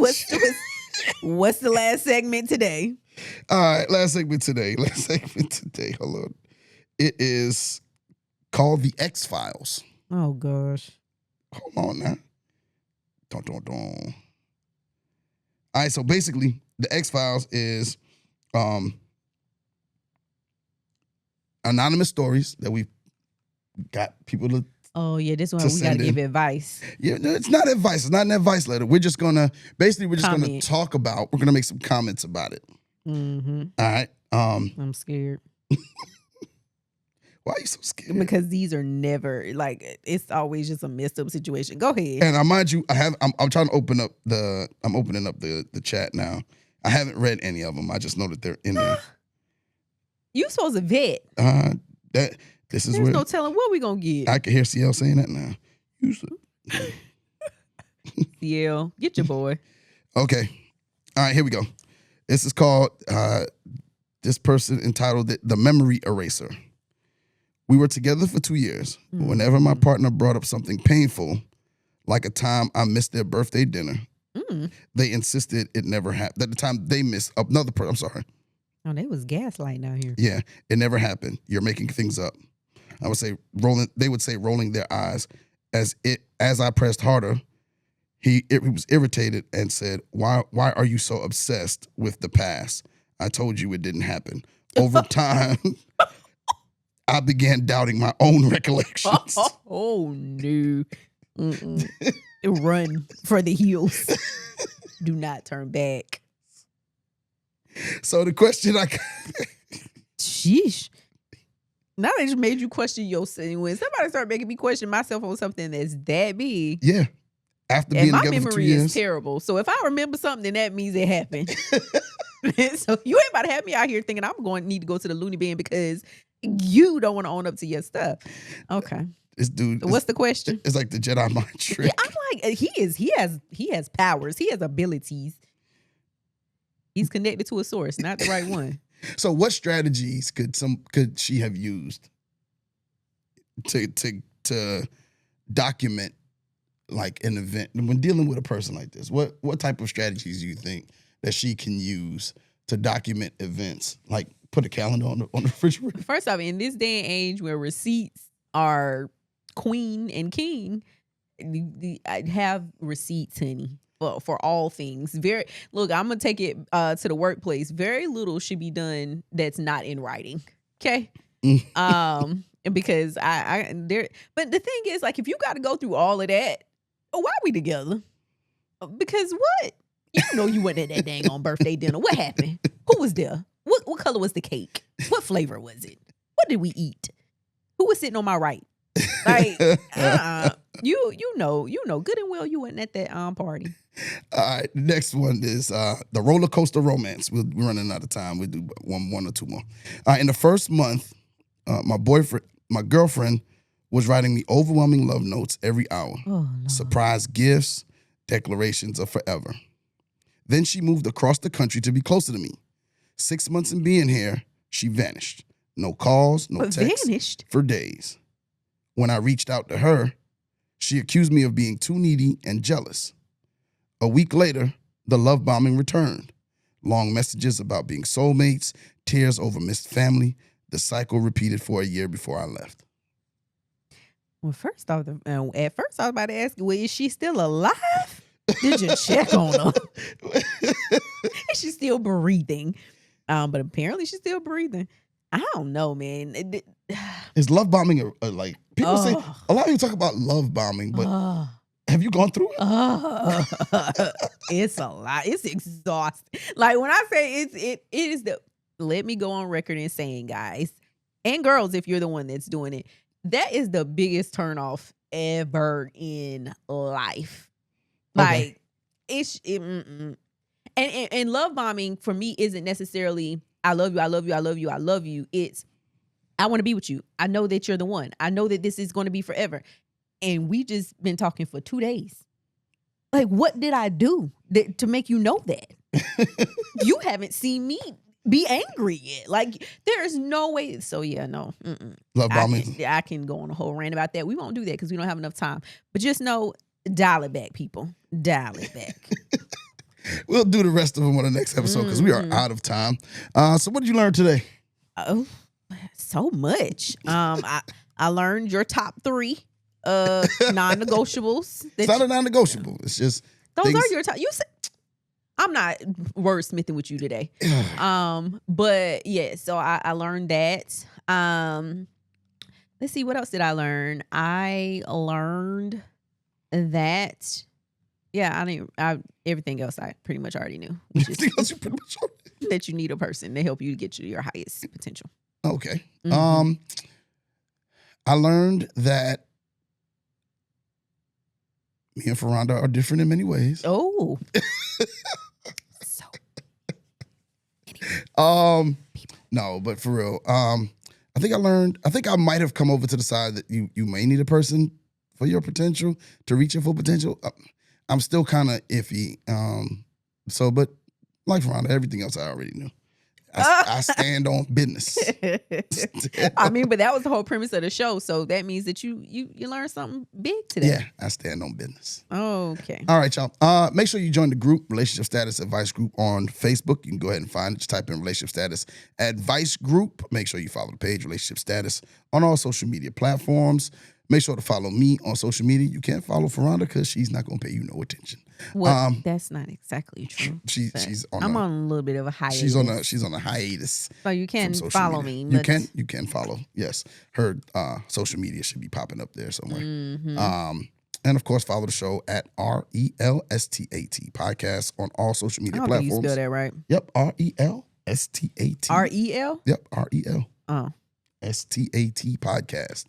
What's the last segment today? All right, last segment today. Hold on. It is called The X-Files. Oh, gosh. Hold on now. Dun. All right, so basically, The X-Files is anonymous stories that we've got people to. Oh, yeah, this one we got to give advice. Yeah, no, it's not advice. It's not an advice letter. We're just going to talk about, we're going to make some comments about it. Mm-hmm. All right. I'm scared. Why are you so scared? Because these are never, it's always just a messed up situation. Go ahead. And I mind you, I'm trying to opening up the chat now. I haven't read any of them. I just know that they're in there. You supposed to vet. There's no telling what we gonna get. I can hear CL saying that now. CL, get your boy. Okay. All right, here we go. This is called, this person entitled The Memory Eraser. We were together for 2 years. Mm-hmm. Whenever my partner brought up something painful, like a time I missed their birthday dinner, they insisted it never happened. At the time they missed another person, I'm sorry. Oh, they was gaslighting out here. Yeah, it never happened. You're making things up. I would say rolling their eyes as I pressed harder. He was irritated and said, "Why are you so obsessed with the past? I told you it didn't happen." Over time, I began doubting my own recollections. Oh no. Run for the hills. Do not turn back. So the question Sheesh. Now they just made you question yourself. When somebody started making me question myself on something that's that big. Yeah. After being together for 2 years. And my memory is terrible. So if I remember something, then that means it happened. So you ain't about to have me out here thinking I'm going to need to go to the loony bin because you don't want to own up to your stuff. Okay. This dude. What's the question? It's like the Jedi mind trick. Yeah, I'm like, he has powers. He has abilities. He's connected to a source, not the right one. So what strategies could she have used to document like an event when dealing with a person like this? What type of strategies do you think that she can use to document events? Like put a calendar on the refrigerator? First off, in this day and age where receipts are queen and king, I have receipts, honey, for all things. Look, I'm gonna take it to the workplace. Very little should be done that's not in writing. Okay. Because but the thing is, like, if you got to go through all of that, why are we together? Because what? You know you went at that dang on birthday dinner. What happened? Who was there? What color was the cake? What flavor was it? What did we eat? Who was sitting on my right? Like, you know good and well you wasn't at that party. All right, next one is the roller coaster romance. We're running out of time. We'll do one or two more. In the first month, my girlfriend was writing me overwhelming love notes every hour. Oh, no. Surprise gifts, declarations of forever. Then she moved across the country to be closer to me. 6 months in being here, she vanished. No calls, no texts vanished for days. When I reached out to her, she accused me of being too needy and jealous. A week later, the love bombing returned. Long messages about being soulmates, tears over missed family. The cycle repeated for a year before I left. Well, first off, at first I was about to ask, well, is she still alive? Did you check on her? Is she still breathing? But apparently she's still breathing. I don't know, man. Is love bombing like people say? A lot of people talk about love bombing, but have you gone through it? It's a lot. It's exhausting. Like when I say it is the. Let me go on record and saying, guys and girls, if you're the one that's doing it, that is the biggest turnoff ever in life. Like and love bombing for me isn't necessarily I love you, I love you, I love you, I love you. It's I want to be with you. I know that you're the one. I know that this is going to be forever. And we just been talking for 2 days. Like, what did I do to make you know that? You haven't seen me be angry yet. Like, there is no way. So yeah, no. Love bombing. I can go on a whole rant about that. We won't do that because we don't have enough time. But just know, dial it back, people. Dial it back. We'll do the rest of them on the next episode because we are out of time. So what did you learn today? Oh, so much. I learned your top 3 non-negotiables. It's not a non-negotiable. It's just those are your top. You said I'm not wordsmithing with you today. But yeah, so I learned that. Let's see, what else did I learn? I learned that. Yeah, everything else I pretty much already knew. Everything else you pretty much already knew. That you need a person to help you to get to your highest potential. Okay. I learned that me and Feranda are different in many ways. Oh. So. No, but for real. I think I might have come over to the side that you may need a person for your potential to reach your full potential. I'm still kind of iffy. But like Feranda, everything else I already knew. I stand on business. I mean, but that was the whole premise of the show. So that means that you learned something big today. Yeah, I stand on business. Okay. All right, y'all. Make sure you join the group, Relationship Status Advice Group on Facebook. You can go ahead and find it. Just type in Relationship Status Advice Group. Make sure you follow the page, Relationship Status, on all social media platforms. Make sure to follow me on social media. You can't follow Feranda because she's not going to pay you no attention. Well, that's not exactly true. I'm on a little bit of a hiatus. She's on a hiatus. So you can follow me. You can follow. Yes, her social media should be popping up there somewhere. And of course, follow the show at RELSTAT Podcast on all social media platforms. You spell that right? Yep, RELSTAT. REL. Yep, REL. Oh. STAT Podcast.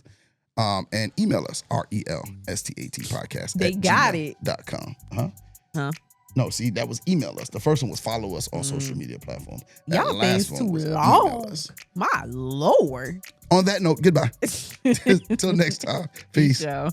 And email us, RELSTATpodcast. They got it. .com. Huh? No, see, that was email us. The first one was follow us on social media platforms. Y'all things too long. My Lord. On that note, goodbye. Till next time. Peace. Ciao.